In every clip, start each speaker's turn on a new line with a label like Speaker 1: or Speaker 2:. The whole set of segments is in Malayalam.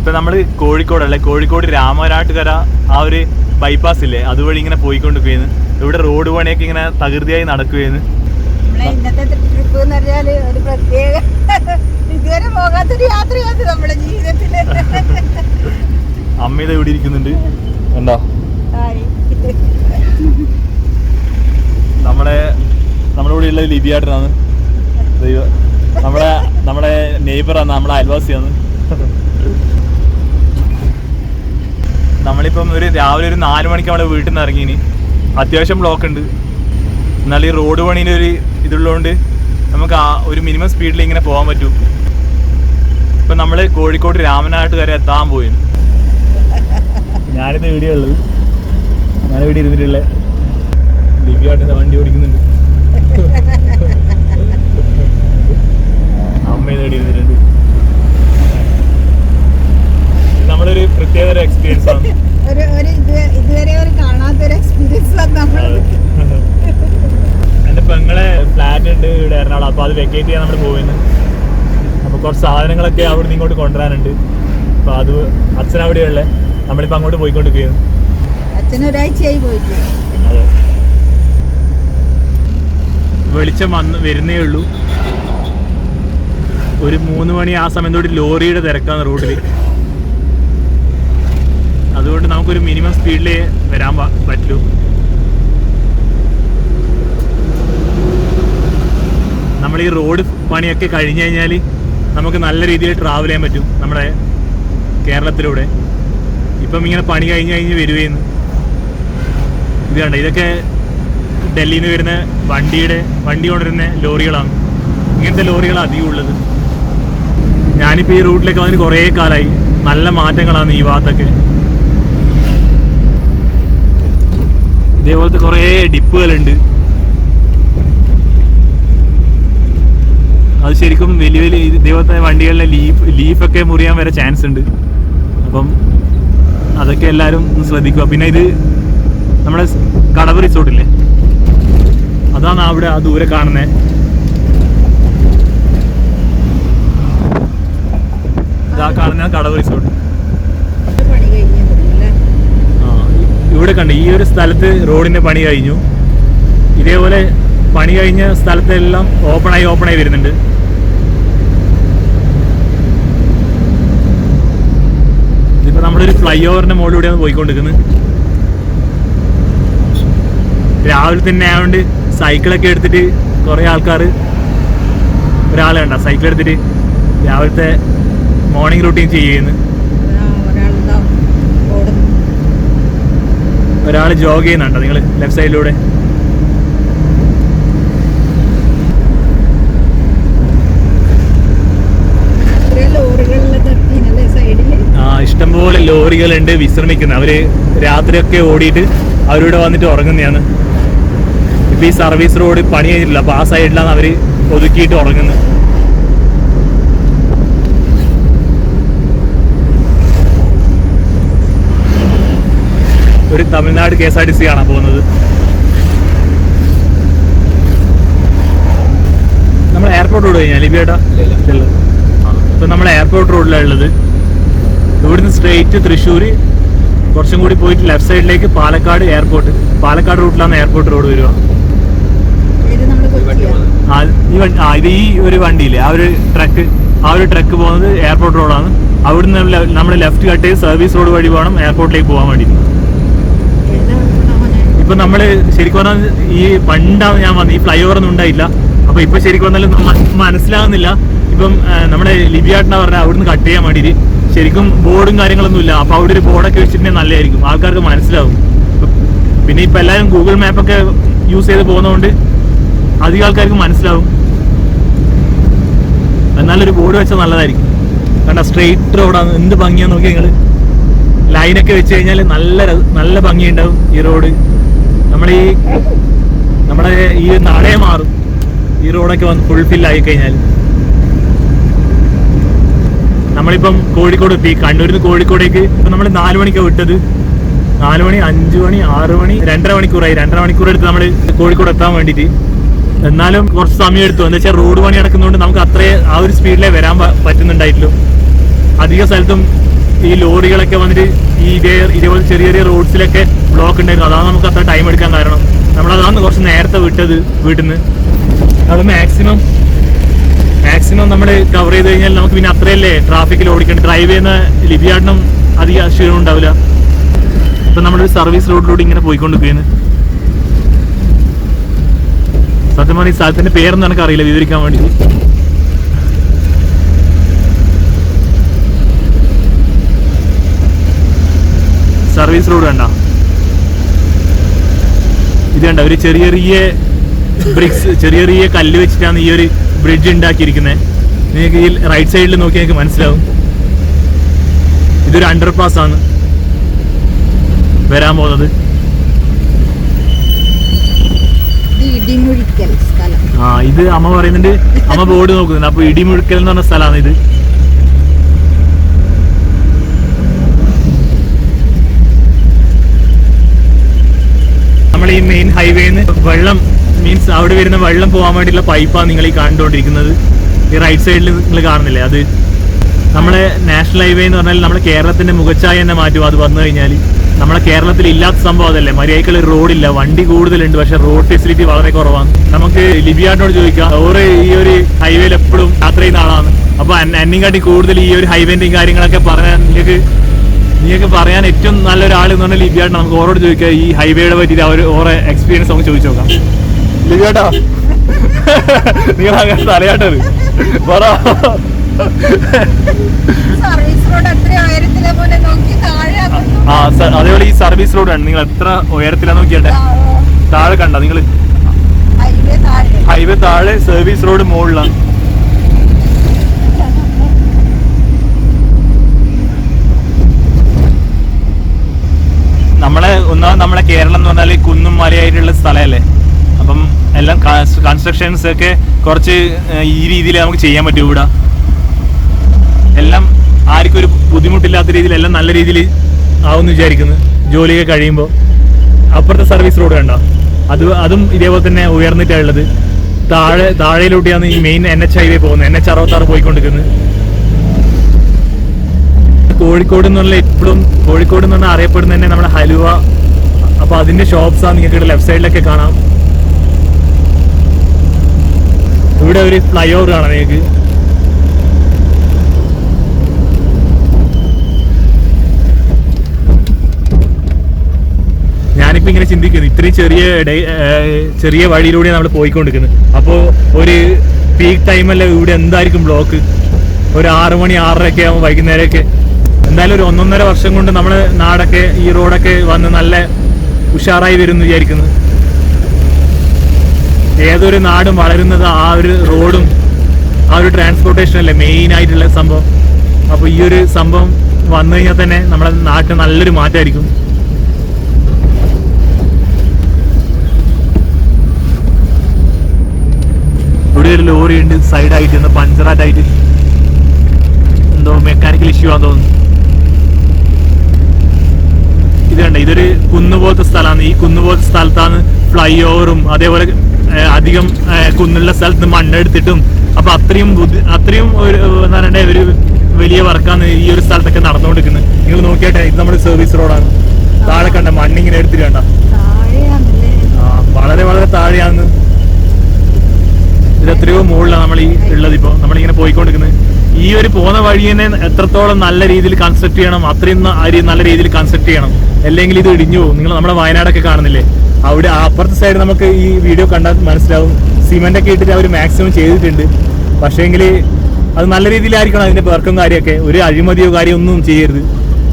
Speaker 1: ഇപ്പൊ നമ്മള് കോഴിക്കോടല്ലേ, കോഴിക്കോട് രാമനാട്ടുകര ആ ഒരു ബൈപ്പാസ് ഇല്ലേ, അതുവഴി ഇങ്ങനെ പോയിക്കൊണ്ടിരിക്കുകയാണ്. ഇവിടെ റോഡ് പണിയൊക്കെ ഇങ്ങനെ തകൃതിയായി നടക്കുകയാണ്.
Speaker 2: ഇന്നത്തെ ട്രിപ്പ് എന്ന് പറഞ്ഞാല് ഒരു പ്രത്യേക ഇതുവരെ പോകാത്തൊരു യാത്രയാണ് നമ്മുടെ ജീവിതത്തില്.
Speaker 1: അമ്മ ഇത് ഇവിടെ ഇരിക്കുന്നുണ്ട് കണ്ടോ. നമ്മുടെ ഇവിടെ ഉള്ള ലിബിയാട്ടനാണ്, നമ്മുടെ നെയ്ബറാണ്, നമ്മുടെ അയൽവാസിയാണ്. നമ്മളിപ്പം രാവിലെ ഒരു 4 മണിക്ക് നമ്മുടെ വീട്ടിൽ നിന്ന് ഇറങ്ങിന്. അത്യാവശ്യം ബ്ലോക്ക് ഉണ്ട്, എന്നാൽ ഈ റോഡ് പണീൻ്റെ ഒരു ഇതുള്ളതുകൊണ്ട് നമുക്ക് ഒരു മിനിമം സ്പീഡിൽ ഇങ്ങനെ പോകാൻ പറ്റും. ഇപ്പം നമ്മൾ കോഴിക്കോട് രാമനാട്ടുകര എത്താൻ പോയി. ഞാനിത് വീഡിയോ ഉള്ളത്, ഞാൻ ഇവിടെ ഇരുന്നിട്ടുള്ള ലിബിയാട്ടിൻ്റെ വണ്ടി ഓടിക്കുന്നുണ്ട്. അമ്മ ഇത് ഇവിടെ ഇരുന്നിട്ടുണ്ട്. നമ്മളൊരു പ്രത്യേക എക്സ്പീരിയൻസ് ആണ്.
Speaker 2: ഇതുവരെ ഒരു കാണാത്തൊരു എക്സ്പീരിയൻസ് ആണ് നമ്മൾ.
Speaker 1: എൻ്റെ പെങ്ങളെ ഫ്ലാറ്റ് ഉണ്ട് ഇവിടെ എറണാകുളം, അപ്പോൾ അത് വെക്കേറ്റ് ചെയ്യാൻ നമ്മൾ പോകുന്നത്. അപ്പോൾ കുറച്ച് സാധനങ്ങളൊക്കെ അവിടെ നിന്ന് ഇങ്ങോട്ട് കൊണ്ടുവരാനുണ്ട്. അപ്പോൾ അത് അച്ഛൻ അവിടെയുള്ള, നമ്മളിപ്പോൾ അങ്ങോട്ട് പോയിക്കൊണ്ടിരിക്കുകയാണ്.
Speaker 2: അച്ഛനൊരാഴ്ചയായി പോയിട്ട്.
Speaker 1: അതെ, വെളിച്ചം വരുന്നേ ഉള്ളൂ. ഒരു 3 മണി ആ സമയം തൊട്ട് ലോറിയുടെ തിരക്കാണ് റോഡിൽ. അതുകൊണ്ട് നമുക്കൊരു മിനിമം സ്പീഡിലേ വരാൻ പറ്റൂ. നമ്മൾ ഈ റോഡ് പണിയൊക്കെ കഴിഞ്ഞ് കഴിഞ്ഞാൽ നമുക്ക് നല്ല രീതിയിൽ ട്രാവൽ ചെയ്യാൻ പറ്റും നമ്മുടെ കേരളത്തിലൂടെ. ഇപ്പം ഇങ്ങനെ പണി കഴിഞ്ഞ് വരുകയെന്ന് ഇത് കണ്ട, ഇതൊക്കെ ഡൽഹിയിൽ നിന്ന് വരുന്ന വണ്ടി കൊണ്ടുവരുന്ന ലോറികളാണ്. ഇങ്ങനത്തെ ലോറികളാണ് അധികം ഉള്ളത്. ഞാനിപ്പോൾ ഈ റൂട്ടിലേക്ക് വന്നിട്ട് കുറേ കാലമായി. നല്ല മാറ്റങ്ങളാണ് ഈ ഭാഗത്തൊക്കെ. ഇതേപോലത്തെ കുറേ ഡിപ്പുകളുണ്ട്. അത് ശരിക്കും വലിയ ഇതേപോലത്തെ വണ്ടികളിലെ ലീഫൊക്കെ മുറിയാൻ വരെ ചാൻസ് ഉണ്ട്. അപ്പം അതൊക്കെ എല്ലാവരും ശ്രദ്ധിക്കുക. പിന്നെ ഇത് നമ്മുടെ കടവ് റിസോർട്ടില്ലേ, അതാണ് അവിടെ ആ ദൂരെ കാണുന്നത്. ഇതാ കാണുന്ന കടവ് റിസോർട്ട്. ഇവിടെ കണ്ട് ഈ ഒരു സ്ഥലത്ത് റോഡിന്റെ പണി കഴിഞ്ഞു. ഇതേപോലെ പണി കഴിഞ്ഞ സ്ഥലത്തെല്ലാം ഓപ്പണായി വരുന്നുണ്ട്. ഇതിപ്പോ നമ്മളൊരു ഫ്ലൈ ഓവറിന്റെ മുകളിലൂടെയാണ് പോയിക്കൊണ്ടിരിക്കുന്നത്. രാവിലെ തന്നെ ആയതുകൊണ്ട് സൈക്കിളൊക്കെ എടുത്തിട്ട് കുറേ ആൾക്കാർ, ഒരാളെ കണ്ട സൈക്കിൾ എടുത്തിട്ട് രാവിലത്തെ മോർണിംഗ് റൂട്ടീൻ ചെയ്യുന്നു. ഒരാൾ ജോഗ് ചെയ്യുന്നുണ്ടോ നിങ്ങൾ ലെഫ്റ്റ് സൈഡിലൂടെ. ഇഷ്ടംപോലെ ലോറികളുണ്ട് വിശ്രമിക്കുന്നത്. അവര് രാത്രിയൊക്കെ ഓടിയിട്ട് അവരിവിടെ വന്നിട്ട് ഉറങ്ങുന്നതാണ്. ഇപ്പൊ ഈ സർവീസ് റോഡ് പണി കഴിഞ്ഞിട്ടില്ല, അപ്പൊ ആ സൈഡിലാണ് അവര് ഒതുക്കിയിട്ട് ഉറങ്ങുന്നത്. ഒരു തമിഴ്നാട് KSRTC കാണാൻ പോകുന്നത്. നമ്മൾ എയർപോർട്ട് റോഡ് കഴിഞ്ഞാൽ ലിബിയേട്ടാ ഇപ്പൊ നമ്മൾ എയർപോർട്ട് റോഡിലാണ് ഉള്ളത്. ഇവിടുന്ന് സ്ട്രെയിറ്റ് തൃശ്ശൂർ, കുറച്ചും കൂടി പോയിട്ട് ലെഫ്റ്റ് സൈഡിലേക്ക് പാലക്കാട് എയർപോർട്ട്. പാലക്കാട് റൂട്ടിലാണ് എയർപോർട്ട് റോഡ് വരിക. ഇത് ഈ ഒരു വണ്ടിയില്ലേ, ആ ഒരു ട്രക്ക് പോകുന്നത് എയർപോർട്ട് റോഡാണ്. അവിടുന്ന് നമ്മൾ ലെഫ്റ്റ് കട്ട് ചെയ്ത് സർവീസ് റോഡ് വഴി വേണം എയർപോർട്ടിലേക്ക് പോകാൻ വേണ്ടി. ഇപ്പൊ നമ്മള് ശരിക്കും പറഞ്ഞാൽ ഈ പണ്ടാണ് ഞാൻ വന്നത്, ഈ ഫ്ലൈ ഓവർ ഒന്നും ഉണ്ടായില്ല. അപ്പൊ ഇപ്പൊ ശരിക്കും പറഞ്ഞാലും മനസ്സിലാകുന്നില്ല. ഇപ്പം നമ്മുടെ ലിബിയാട്ടിനാ പറഞ്ഞാൽ അവിടുന്ന് കട്ട് ചെയ്യാൻ വേണ്ടിയിട്ട് ശരിക്കും ബോർഡും കാര്യങ്ങളൊന്നും ഇല്ല. അപ്പൊ അവിടെ ഒരു ബോർഡൊക്കെ വെച്ചിട്ടുണ്ടെങ്കിൽ നല്ലതായിരിക്കും, ആൾക്കാർക്ക് മനസ്സിലാവും. പിന്നെ ഇപ്പൊ എല്ലാവരും ഗൂഗിൾ മാപ്പൊക്കെ യൂസ് ചെയ്ത് പോകുന്നതുകൊണ്ട് അധികം ആൾക്കാർക്ക് മനസ്സിലാവും. എന്നാലൊരു ബോർഡ് വെച്ചാൽ നല്ലതായിരിക്കും. കണ്ട സ്ട്രെയിറ്റ് റോഡാണ്, എന്ത് ഭംഗിയാന്ന് നോക്കി നിങ്ങൾ. ലൈനൊക്കെ വെച്ച് കഴിഞ്ഞാൽ നല്ല ഭംഗിയുണ്ടാവും ഈ റോഡ്. നമ്മുടെ ഈ നാടേ മാറും ഈ റോഡൊക്കെ വന്ന് ഫുൾഫില്ലായി കഴിഞ്ഞാൽ. നമ്മളിപ്പം കോഴിക്കോട് എത്തി. കണ്ണൂരിൽ നിന്ന് കോഴിക്കോടേക്ക് ഇപ്പം നമ്മൾ 4 മണിക്കാണ് വിട്ടത്. 4 മണി, 5 മണി, 6 മണി, 2.5 മണിക്കൂറായി. 2.5 മണിക്കൂർ എടുത്ത് നമ്മൾ കോഴിക്കോട് എത്താൻ വേണ്ടിയിട്ട്. എന്നാലും കുറച്ച് സമയം എടുത്തു. എന്താ വെച്ചാൽ റോഡ് പണി നടക്കുന്നതുകൊണ്ട് നമുക്ക് അത്രേ ആ ഒരു സ്പീഡിലേ വരാൻ പറ്റുന്നുണ്ടായിട്ടുള്ളൂ. അധിക സ്ഥലത്തും ഈ ലോറികളൊക്കെ വന്നിട്ട് ഇതേപോലെ ചെറിയ ചെറിയ റോഡ്സിലൊക്കെ ബ്ലോക്ക് ഉണ്ടായിരുന്നു. അതാണ് നമുക്ക് അത്ര ടൈം എടുക്കാൻ കാരണം. നമ്മളതാണ് കുറച്ച് നേരത്തെ വിട്ടത് വീട്ടിൽ നിന്ന്. അത് മാക്സിമം നമ്മൾ കവർ ചെയ്ത് കഴിഞ്ഞാൽ നമുക്ക് പിന്നെ അത്രയല്ലേ ട്രാഫിക്കിൽ ഓടിക്കേണ്ട. ഡ്രൈവ് ചെയ്യുന്ന ലിബിയാടിനും അധികം ക്ഷീണം ഉണ്ടാവില്ല. ഇപ്പൊ നമ്മളൊരു സർവീസ് റോഡിലൂടെ ഇങ്ങനെ പോയിക്കൊണ്ടിരിക്കുകയാണ്. സത്യം പറഞ്ഞ ഈ സ്ഥലത്തിന്റെ പേരൊന്നും എനിക്ക് അറിയില്ല വിവരിക്കാൻ വേണ്ടി. സർവീസ് റോഡ് കണ്ട, ഇത് കണ്ട ഒരു ചെറിയ ചെറിയ ബ്രിക്സ്, ചെറിയ ചെറിയ കല്ല് വെച്ചിട്ടാണ് ഈ ഒരു ബ്രിഡ്ജ് ഉണ്ടാക്കിയിരിക്കുന്നത്. നിങ്ങൾക്ക് ഈ റൈറ്റ് സൈഡിൽ നോക്കി നിങ്ങൾക്ക് മനസ്സിലാവും. ഇതൊരു അണ്ടർപാസ് ആണ് വരാൻ പോകുന്നത്. ഇത് അമ്മ പറയുന്നുണ്ട്, അമ്മ ബോർഡ് നോക്കുന്നുണ്ട്. അപ്പൊ ഇടിമുഴുക്കൽ എന്ന് പറഞ്ഞ സ്ഥലമാണ് ഇത്. നമ്മൾ ഈ മെയിൻ ഹൈവേന്ന് വെള്ളം മീൻസ് അവിടെ വരുന്ന വെള്ളം പോകാൻ വേണ്ടിയുള്ള പൈപ്പാണ് നിങ്ങൾ ഈ കണ്ടുകൊണ്ടിരിക്കുന്നത്. ഈ റൈറ്റ് സൈഡിൽ നിങ്ങൾ കാണുന്നില്ലേ, അത് നമ്മളെ നാഷണൽ ഹൈവേ എന്ന് പറഞ്ഞാൽ നമ്മുടെ കേരളത്തിന്റെ മുഖച്ഛായ തന്നെ മാറ്റും. അത് വന്നു കഴിഞ്ഞാൽ നമ്മളെ കേരളത്തിൽ ഇല്ലാത്ത സംഭവം അതല്ലേ. മര്യാദക്കുള്ള റോഡില്ല, വണ്ടി കൂടുതലുണ്ട്, പക്ഷെ റോഡ് ഫെസിലിറ്റി വളരെ കുറവാണ്. നമുക്ക് ലിബിയാടിനോട് ചോദിക്കാം, ഓരോ ഈ ഒരു ഹൈവേയിൽ എപ്പോഴും യാത്ര ചെയ്യുന്ന ആളാണ്. അപ്പൊ എന്നെക്കാട്ടി കൂടുതൽ ഈ ഒരു ഹൈവേന്റെയും കാര്യങ്ങളൊക്കെ പറയാൻ നിങ്ങൾക്ക് പറയാൻ ഏറ്റവും നല്ലൊരാൾ എന്ന് പറഞ്ഞാൽ ലിബിയാട്. നമുക്ക് ഓരോട് ചോദിക്കാം ഈ ഹൈവേയുടെ പറ്റിയിട്ട് ഓരോ എക്സ്പീരിയൻസ് നമുക്ക് ചോദിച്ചു നോക്കാം. ലിബിയാട്ടാ, നിങ്ങൾ അങ്ങനെ തലയാട്ടത് പറ. അതേപോലെ ഈ സർവീസ് റോഡാണ്. നിങ്ങൾ എത്ര ഉയരത്തിലാ നോക്കിയാട്ടെ, താഴെ കണ്ട നിങ്ങൾ, ഹൈവേ താഴെ, സർവീസ് റോഡ് മുകളിലാണ്. നമ്മളെ കേരളം എന്ന് പറഞ്ഞാൽ കുന്നും മലയായിട്ടുള്ള സ്ഥലമല്ലേ. അപ്പം എല്ലാം കൺസ്ട്രക്ഷൻസ് ഒക്കെ കുറച്ച് ഈ രീതിയിൽ നമുക്ക് ചെയ്യാൻ പറ്റും. ഇവിടെ എല്ലാം ആർക്കും ഒരു ബുദ്ധിമുട്ടില്ലാത്ത രീതിയിൽ എല്ലാം നല്ല രീതിയിൽ ആവുമെന്ന് വിചാരിക്കുന്നു ജോലിയൊക്കെ കഴിയുമ്പോൾ. അപ്പുറത്തെ സർവീസ് റോഡ് കണ്ടോ, അതും ഇതേപോലെ തന്നെ ഉയർന്നിട്ടാണ് ഉള്ളത്. താഴെയിലൂടെയാണ് ഈ മെയിൻ NH ഹൈവേ പോകുന്നത്, NH 66 പോയിക്കൊണ്ടിരിക്കുന്നത്. കോഴിക്കോട് എന്ന് പറഞ്ഞാൽ എപ്പോഴും കോഴിക്കോട് എന്ന് പറഞ്ഞാൽ അറിയപ്പെടുന്ന തന്നെ നമ്മുടെ ഹലുവ. അപ്പൊ അതിന്റെ ഷോപ്സാണ് നിങ്ങൾക്ക് ലെഫ്റ്റ് സൈഡിലൊക്കെ കാണാം. ഇവിടെ ഒരു ഫ്ലൈ ഓവർ കാണാം നിങ്ങൾക്ക്. ഞാനിപ്പോ ഇങ്ങനെ ചിന്തിക്കുന്നു, ഇത്രയും ചെറിയ വഴിയിലൂടെയാണ് നമ്മൾ പോയിക്കൊണ്ടിരിക്കുന്നത്. അപ്പോൾ ഒരു പീക്ക് ടൈമല്ലേ ഇവിടെ എന്തായിരിക്കും ബ്ലോക്ക്. ഒരു 6 മണി 6:30 ഒക്കെ ആകുമ്പോൾ വൈകുന്നേരമൊക്കെ. എന്തായാലും ഒരു 1.5 വർഷം കൊണ്ട് നമ്മുടെ നാടൊക്കെ ഈ റോഡൊക്കെ വന്ന് നല്ല ഉഷാറായി വരും എന്ന് വിചാരിക്കുന്നു. ഏതൊരു നാടും വളരുന്നത് ആ ഒരു റോഡും ആ ഒരു ട്രാൻസ്പോർട്ടേഷൻ അല്ലേ മെയിൻ ആയിട്ടുള്ള സംഭവം. അപ്പൊ ഈ ഒരു സംഭവം വന്നു കഴിഞ്ഞാൽ തന്നെ നമ്മുടെ നാട്ടിൽ നല്ലൊരു മാറ്റമായിരിക്കും. ഇവിടെ ഒരു ലോറി ഉണ്ട് സൈഡായിട്ട്, പഞ്ചറായിട്ടായിട്ട്, എന്തോ മെക്കാനിക്കൽ ഇഷ്യൂ ആണെന്ന് തോന്നുന്നു. ഇത് കണ്ട, ഇതൊരു കുന്നുപോലത്തെ സ്ഥലമാണ്. ഈ കുന്നുപോലത്തെ സ്ഥലത്താണ് ഫ്ലൈ ഓവറും അതേപോലെ അധികം കുന്നുള്ള സ്ഥലത്ത് മണ്ണെടുത്തിട്ടും. അപ്പൊ അത്രയും എന്താ പറയണ്ടേ, ഒരു വലിയ വർക്കാണ് ഈ ഒരു സ്ഥലത്തൊക്കെ നടന്നുകൊണ്ടിരിക്കുന്നത്. നിങ്ങൾ നോക്കിയാട്ടെ, ഇത് നമ്മുടെ സർവീസ് റോഡാണ്. താഴെ കണ്ട മണ്ണിങ്ങനെ എടുത്തിട്ട് കണ്ട, വളരെ വളരെ താഴെയാണ്. ഇത് എത്രയോ മുകളിലാണ് നമ്മൾ ഈ ഉള്ളത്. ഇപ്പോൾ നമ്മളിങ്ങനെ പോയിക്കൊണ്ടിരിക്കുന്നത്. ഈ ഒരു പോകുന്ന വഴി തന്നെ എത്രത്തോളം നല്ല രീതിയിൽ കൺസ്ട്രക്ട് ചെയ്യണം, അത്രയും നല്ല രീതിയിൽ കൺസ്ട്രക്ട് ചെയ്യണം. അല്ലെങ്കിൽ ഇത് ഇടിഞ്ഞു പോകും. നിങ്ങൾ നമ്മുടെ വയനാടൊക്കെ കാണുന്നില്ലേ, അവിടെ അപ്പുറത്തെ സൈഡ് നമുക്ക് ഈ വീഡിയോ കണ്ടാൽ മനസ്സിലാവും. സിമെന്റ് ഒക്കെ ഇട്ടിട്ട് അവർ മാക്സിമം ചെയ്തിട്ടുണ്ട്. പക്ഷേങ്കിൽ അത് നല്ല രീതിയിലായിരിക്കണം അതിന്റെ പേർക്കും കാര്യമൊക്കെ. ഒരു അഴിമതിയോ കാര്യം ഒന്നും ചെയ്യരുത്.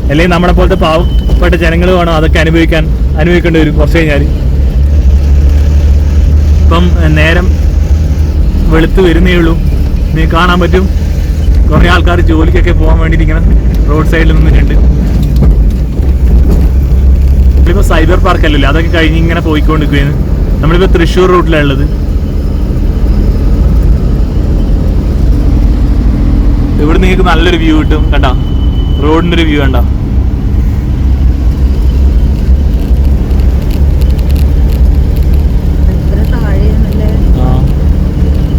Speaker 1: അല്ലെങ്കിൽ നമ്മളെ പോലത്തെ പാവപ്പെട്ട ജനങ്ങൾ വേണം അതൊക്കെ അനുഭവിക്കേണ്ടി വരും കുറച്ച് കഴിഞ്ഞാൽ. ഇപ്പം നേരം വെളുത്ത് വരുന്നേ ഉള്ളൂ. നീ കാണാൻ പറ്റും കുറെ ആൾക്കാർ ജോലിക്കൊക്കെ പോകാൻ വേണ്ടിയിട്ട് ഇങ്ങനെ റോഡ് സൈഡിൽ നിന്നിട്ടുണ്ട്. നമ്മളിപ്പോൾ സൈബർ പാർക്ക് അല്ലല്ലോ, അതൊക്കെ കഴിഞ്ഞ് ഇങ്ങനെ പോയിക്കൊണ്ടിരിക്കുകയാണ്. നമ്മളിപ്പോൾ തൃശ്ശൂർ റൂട്ടിലാണ് ഉള്ളത്. ഇവിടെ നിങ്ങൾക്ക് നല്ലൊരു വ്യൂ കിട്ടും കണ്ടാ, റോഡിന്റെ ഒരു വ്യൂ കണ്ടാ.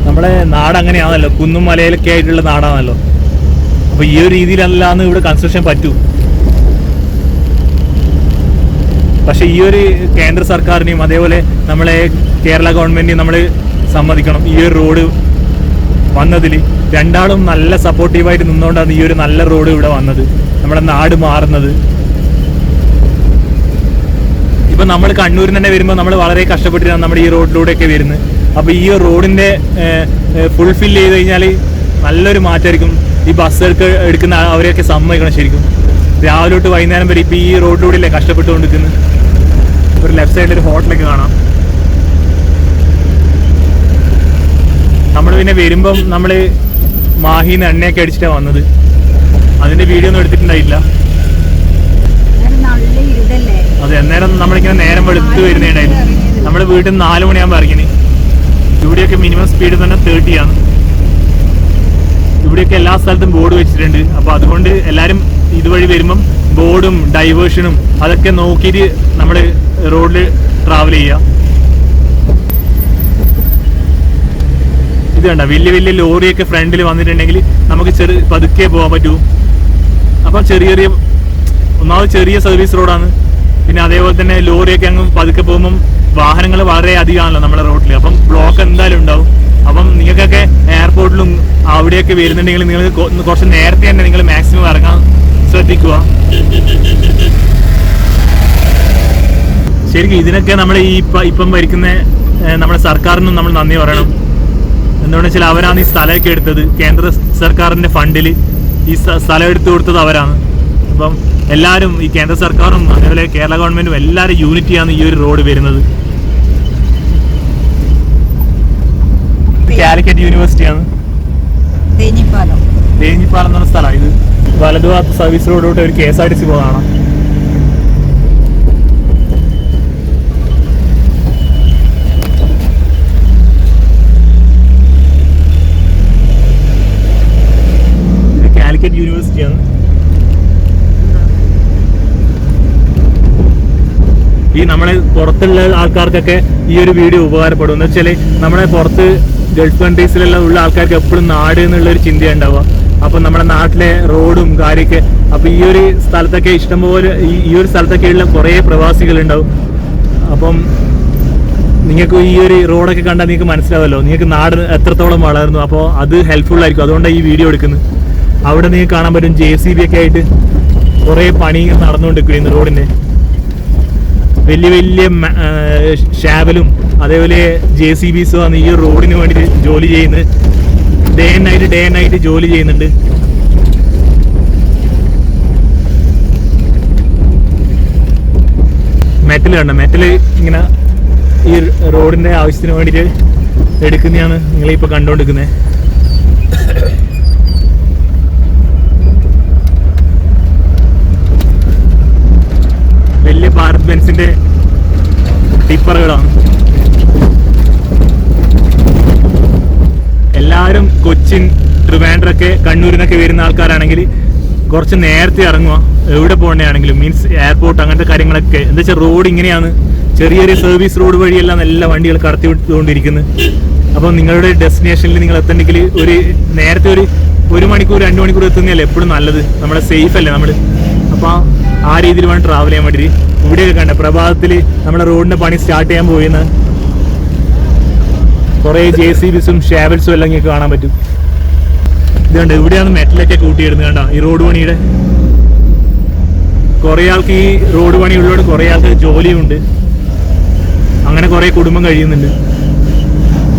Speaker 1: നമ്മുടെ നാട് അങ്ങനെയാണല്ലോ, കുന്നും മലയിലൊക്കെ ആയിട്ടുള്ള നാടാണല്ലോ. അപ്പൊ ഈ ഒരു രീതിയിലല്ലാന്ന് ഇവിടെ കൺസ്ട്രക്ഷൻ പറ്റൂ. പക്ഷെ ഈ ഒരു കേന്ദ്ര സർക്കാരിനെയും അതേപോലെ നമ്മളെ കേരള ഗവൺമെന്റിനെയും നമ്മൾ സമ്മതിക്കണം. ഈ ഒരു റോഡ് വന്നതിൽ രണ്ടാളും നല്ല സപ്പോർട്ടീവായിട്ട് നിന്നുകൊണ്ടാണ് ഈ ഒരു നല്ല റോഡ് ഇവിടെ വന്നത്, നമ്മുടെ നാട് മാറുന്നത്. ഇപ്പൊ നമ്മൾ കണ്ണൂരിൽ തന്നെ വരുമ്പോൾ നമ്മൾ വളരെ കഷ്ടപ്പെട്ടിട്ടാണ് നമ്മുടെ ഈ റോഡിലൂടെയൊക്കെ വരുന്നത്. അപ്പൊ ഈ റോഡിന്റെ ഫുൾഫിൽ ചെയ്ത് കഴിഞ്ഞാൽ നല്ലൊരു മാറ്റമായിരിക്കും. ഈ ബസ്സൊക്കെ എടുക്കുന്ന അവരെയൊക്കെ സമ്മതിക്കണം ശരിക്കും. രാവിലെ തൊട്ട് വൈകുന്നേരം വരെ ഇപ്പൊ ഈ റോഡിലൂടെയല്ലേ കഷ്ടപ്പെട്ടുകൊണ്ടിരിക്കുന്നത്. ഒരു ലെഫ്റ്റ് സൈഡിൽ ഒരു ഹോട്ടലൊക്കെ കാണാം. നമ്മൾ പിന്നെ വരുമ്പം നമ്മൾ മാഹിന്ന് എണ്ണയൊക്കെ അടിച്ചിട്ടാണ് വന്നത്. അതിന്റെ വീഡിയോ ഒന്നും എടുത്തിട്ടുണ്ടായില്ല. അതെ, അന്നേരം നമ്മളിങ്ങനെ നേരം വെളുത്ത് വരുന്നുണ്ടായിരുന്നു. നമ്മുടെ വീട്ടിൽ നിന്ന് 4 മണിയാകുമ്പോൾ ഇറങ്ങിന്. ഇവിടെയൊക്കെ മിനിമം സ്പീഡ് തന്നെ 30 ആണ്. ഇവിടെയൊക്കെ എല്ലാ സ്ഥലത്തും ബോർഡ് വെച്ചിട്ടുണ്ട്. അപ്പൊ അതുകൊണ്ട് എല്ലാവരും ഇതുവഴി വരുമ്പം ബോർഡും ഡൈവേർഷനും അതൊക്കെ നോക്കിയിട്ട് നമ്മൾ റോഡിൽ ട്രാവൽ ചെയ്യുക. ഇത് കണ്ട വലിയ വലിയ ലോറിയൊക്കെ ഫ്രണ്ടിൽ വന്നിട്ടുണ്ടെങ്കിൽ നമുക്ക് പതുക്കെ പോകാൻ പറ്റൂ. അപ്പം ഒന്നാമത് ചെറിയ സർവീസ് റോഡാണ്. പിന്നെ അതേപോലെ തന്നെ ലോറിയൊക്കെ അങ്ങ് പതുക്കെ പോകുമ്പം വാഹനങ്ങൾ വളരെ അധികമാണല്ലോ നമ്മുടെ റോഡിൽ. അപ്പം ബ്ലോക്ക് എന്തായാലും ഉണ്ടാവും. അപ്പം നിങ്ങൾക്കൊക്കെ എയർപോർട്ടിലും അവിടെയൊക്കെ വരുന്നുണ്ടെങ്കിൽ നിങ്ങൾ കുറച്ച് നേരത്തെ തന്നെ നിങ്ങൾ മാക്സിമം ഇറങ്ങാൻ ശ്രദ്ധിക്കുക. ശരിക്കും ഇതിനൊക്കെ നമ്മൾ ഇപ്പം ഭരിക്കുന്ന നമ്മുടെ സർക്കാരിനും നമ്മൾ നന്ദി പറയണം. എന്തുകൊണ്ടെന്ന് വെച്ചാൽ അവരാണ് ഈ സ്ഥലമൊക്കെ എടുത്തത്. കേന്ദ്ര സർക്കാരിന്റെ ഫണ്ടിൽ ഈ സ്ഥലം എടുത്തു കൊടുത്തത് അവരാണ്. അപ്പം എല്ലാവരും ഈ കേന്ദ്ര സർക്കാരും അതേപോലെ കേരള ഗവൺമെന്റും എല്ലാവരും യൂണിറ്റിയാണ് ഈ ഒരു റോഡ് വരുന്നത്. കാലിക്കറ്റ് യൂണിവേഴ്സിറ്റിയാണ് തേഞ്ഞിപ്പാലം എന്ന് പറഞ്ഞ സ്ഥലമാണ് ഇത്. വലതുഭാഗത്ത് സർവീസ് റോഡിലോട്ട് ഒരു KSRTC പോകുന്നതാണ്. ഇത് കാലിക്കറ്റ് യൂണിവേഴ്സിറ്റിയാണ്. ഈ നമ്മളെ പുറത്തുള്ള ആൾക്കാർക്കൊക്കെ ഈ ഒരു വീഡിയോ ഉപകാരപ്പെടും. എന്ന് വെച്ചാൽ നമ്മുടെ പുറത്ത് ഗൾഫ് കൺട്രീസിലെല്ലാം ഉള്ള ആൾക്കാർക്ക് എപ്പോഴും നാട് എന്നുള്ളൊരു ചിന്തയുണ്ടാവുക. അപ്പം നമ്മുടെ നാട്ടിലെ റോഡും കാര്യമൊക്കെ അപ്പം ഈ ഒരു സ്ഥലത്തൊക്കെ ഇഷ്ടംപോലെ ഈ ഒരു സ്ഥലത്തൊക്കെ ഉള്ള കുറേ പ്രവാസികളുണ്ടാവും. അപ്പം നിങ്ങൾക്ക് ഈ ഒരു റോഡൊക്കെ കണ്ടാൽ നിങ്ങൾക്ക് മനസ്സിലാവുമല്ലോ നിങ്ങൾക്ക് നാട് എത്രത്തോളം വളർന്നു. അപ്പോൾ അത് ഹെൽപ്ഫുൾ ആയിരിക്കും. അതുകൊണ്ടാണ് ഈ വീഡിയോ എടുക്കുന്നത്. അവിടെ നിങ്ങൾക്ക് കാണാൻ പറ്റും JCB ഒക്കെ ആയിട്ട് കുറേ പണി നടന്നുകൊണ്ടിരിക്കുന്നു റോഡിൻ്റെ. വലിയ വലിയ ഷാവലും അതേപോലെ JCBസും ആണ് ഈ റോഡിന് വേണ്ടി ജോലി ചെയ്യുന്നത്. ഡേ ആൻഡ് നൈറ്റ് ജോലി ചെയ്യുന്നുണ്ട്. മെറ്റൽ കണ്ട മെറ്റൽ ഇങ്ങനെ ഈ റോഡിന്റെ ആവശ്യത്തിന് വേണ്ടിയിട്ട് എടുക്കുന്നതാണ് നിങ്ങളിപ്പോൾ കണ്ടുകൊണ്ടിരിക്കുന്നത്. വലിയ ഭാരത് ബെൻസിന്റെ ടിപ്പറുകളാണ്. എല്ലാവരും കൊച്ചിൻ, ട്രിവാൻഡ്രമൊക്കെ കണ്ണൂരിനൊക്കെ വരുന്ന ആൾക്കാരാണെങ്കിൽ കുറച്ച് നേരത്തെ ഇറങ്ങുക. എവിടെ പോകണമെങ്കിലും മീൻസ് എയർപോർട്ട് അങ്ങനത്തെ കാര്യങ്ങളൊക്കെ. എന്താ വെച്ചാൽ റോഡ് ഇങ്ങനെയാണ്, ചെറിയ സർവീസ് റോഡ് വഴിയെല്ലാം നല്ല വണ്ടികൾ കടത്തി വിട്ടുകൊണ്ടിരിക്കുന്നത്. അപ്പം നിങ്ങളുടെ ഡെസ്റ്റിനേഷനിൽ നിങ്ങൾ എത്തണമെങ്കിൽ നേരത്തെ ഒരു മണിക്കൂർ 2 മണിക്കൂർ എത്തുന്നതല്ലേ എപ്പോഴും നല്ലത്. നമ്മുടെ സേഫ് അല്ലേ നമ്മൾ. അപ്പോൾ ആ രീതിയിൽ വേണം ട്രാവൽ ചെയ്യാൻ വേണ്ടിയിട്ട്. ഇവിടെയൊക്കെ കണ്ട പ്രഭാതത്തിൽ നമ്മുടെ റോഡിന്റെ പണി സ്റ്റാർട്ട് ചെയ്യാൻ പോയിന്ന് കുറേ JCBസും ഷാവൽസും എല്ലാം ഇങ്ങനെ കാണാൻ പറ്റും. ഇതുകൊണ്ട് ഇവിടെയാണ് മെറ്റലൊക്കെ കൂട്ടിയിടുന്നത്. കണ്ട ഈ റോഡ് പണിയുടെ കുറേ ആൾക്ക് ഈ റോഡ് പണി ഉള്ളതുകൊണ്ട് കുറേ ആൾക്ക് ജോലിയുണ്ട്. അങ്ങനെ കുറേ കുടുംബം കഴിയുന്നുണ്ട്.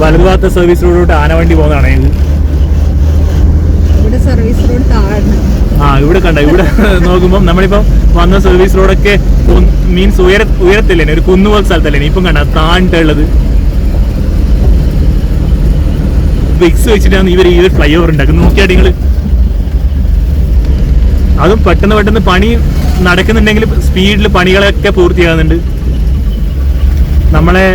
Speaker 1: വലതുഭാഗത്തെ സർവീസ് റോഡിലോട്ട് ആനവണ്ടി പോകുന്നതാണ് ഇത്.
Speaker 2: സർവീസ് റോഡ്
Speaker 1: ഇവിടെ കണ്ട ഇവിടെ നോക്കുമ്പോൾ നമ്മളിപ്പം വന്ന സർവീസ് റോഡൊക്കെ മീൻസ് ഉയരത്തില്ലേ, ഒരു കുന്നുപോലെ സ്ഥലത്തല്ലേ. ഇപ്പം കണ്ട താണ്ടിട്ടുള്ളത് വിക്സ് വെച്ചിട്ടാണ് ഇവർ ഈ ഒരു ഫ്ലൈ ഓവർ ഉണ്ടാക്കുന്നത്. നോക്കിയാൽ നിങ്ങൾ അതും പെട്ടെന്ന് പണി നടക്കുന്നുണ്ടെങ്കിൽ സ്പീഡിൽ പണികളൊക്കെ പൂർത്തിയാകുന്നുണ്ട്. നമ്മളെ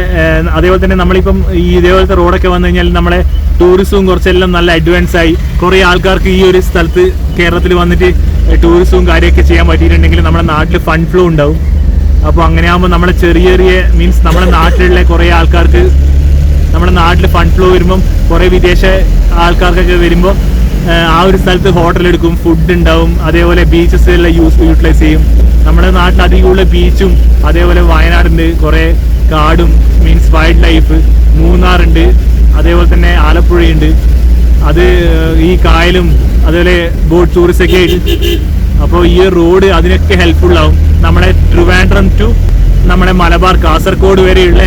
Speaker 1: അതേപോലെ തന്നെ നമ്മളിപ്പം ഈ ഇതേപോലത്തെ റോഡൊക്കെ വന്നു കഴിഞ്ഞാൽ നമ്മളെ ടൂറിസവും കുറച്ചെല്ലാം നല്ല അഡ്വാൻസ് ആയി. കുറേ ആൾക്കാർക്ക് ഈ ഒരു സ്ഥലത്ത് കേരളത്തിൽ വന്നിട്ട് ടൂറിസവും കാര്യമൊക്കെ ചെയ്യാൻ പറ്റിയിട്ടുണ്ടെങ്കിൽ നമ്മുടെ നാട്ടിൽ ഫണ്ട് ഫ്ലോ ഉണ്ടാവും. അപ്പോൾ അങ്ങനെ ആകുമ്പോൾ നമ്മളെ ചെറിയ മീൻസ് നമ്മുടെ നാട്ടിലുള്ള കുറേ ആൾക്കാർക്ക് നമ്മുടെ നാട്ടിൽ ഫണ്ട് ഫ്ലോ വരുമ്പം കുറേ വിദേശ ആൾക്കാർക്കൊക്കെ വരുമ്പോൾ ആ ഒരു സ്ഥലത്ത് ഹോട്ടൽ എടുക്കും, ഫുഡ് ഉണ്ടാവും, അതേപോലെ ബീച്ചസ് എല്ലാം യൂട്ടിലൈസ് ചെയ്യും. നമ്മുടെ നാട്ടിൽ അധികമുള്ള ബീച്ചും അതേപോലെ വയനാടുണ്ട്, കുറേ കാടും മീൻസ് വൈൽഡ് ലൈഫ്, മൂന്നാറുണ്ട്, അതേപോലെ തന്നെ ആലപ്പുഴയുണ്ട്. അത് ഈ കായലും അതേപോലെ ബോട്ട് ടൂറിസ്റ്റ് ഒക്കെ ആയിട്ട്. അപ്പോൾ ഈ റോഡ് അതിനൊക്കെ ഹെൽപ്ഫുൾ ആവും. നമ്മുടെ ട്രിവാൻഡ്രം ടു നമ്മുടെ മലബാർ കാസർഗോഡ് വരെയുള്ള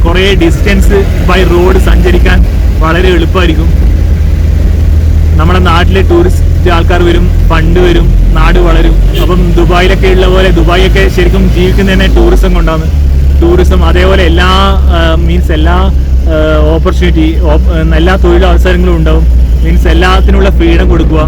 Speaker 1: കുറേ ഡിസ്റ്റൻസ് ബൈ റോഡ് സഞ്ചരിക്കാൻ വളരെ എളുപ്പമായിരിക്കും. നമ്മുടെ നാട്ടിലെ ടൂറിസ്റ്റ് ആൾക്കാർ വരും, ഫണ്ട് വരും, നാട് വളരും. അപ്പം ദുബായിലൊക്കെ ഉള്ള പോലെ, ദുബായിയൊക്കെ ശരിക്കും ജീവിക്കുന്നതന്നെ ടൂറിസം കൊണ്ടാണ്. ടൂറിസം അതേപോലെ എല്ലാ മീൻസ് എല്ലാ ഓപ്പർച്യൂണിറ്റി, എല്ലാ തൊഴിലവസരങ്ങളും ഉണ്ടാവും. മീൻസ് എല്ലാത്തിനുള്ള ഫ്രീഡം കൊടുക്കുക.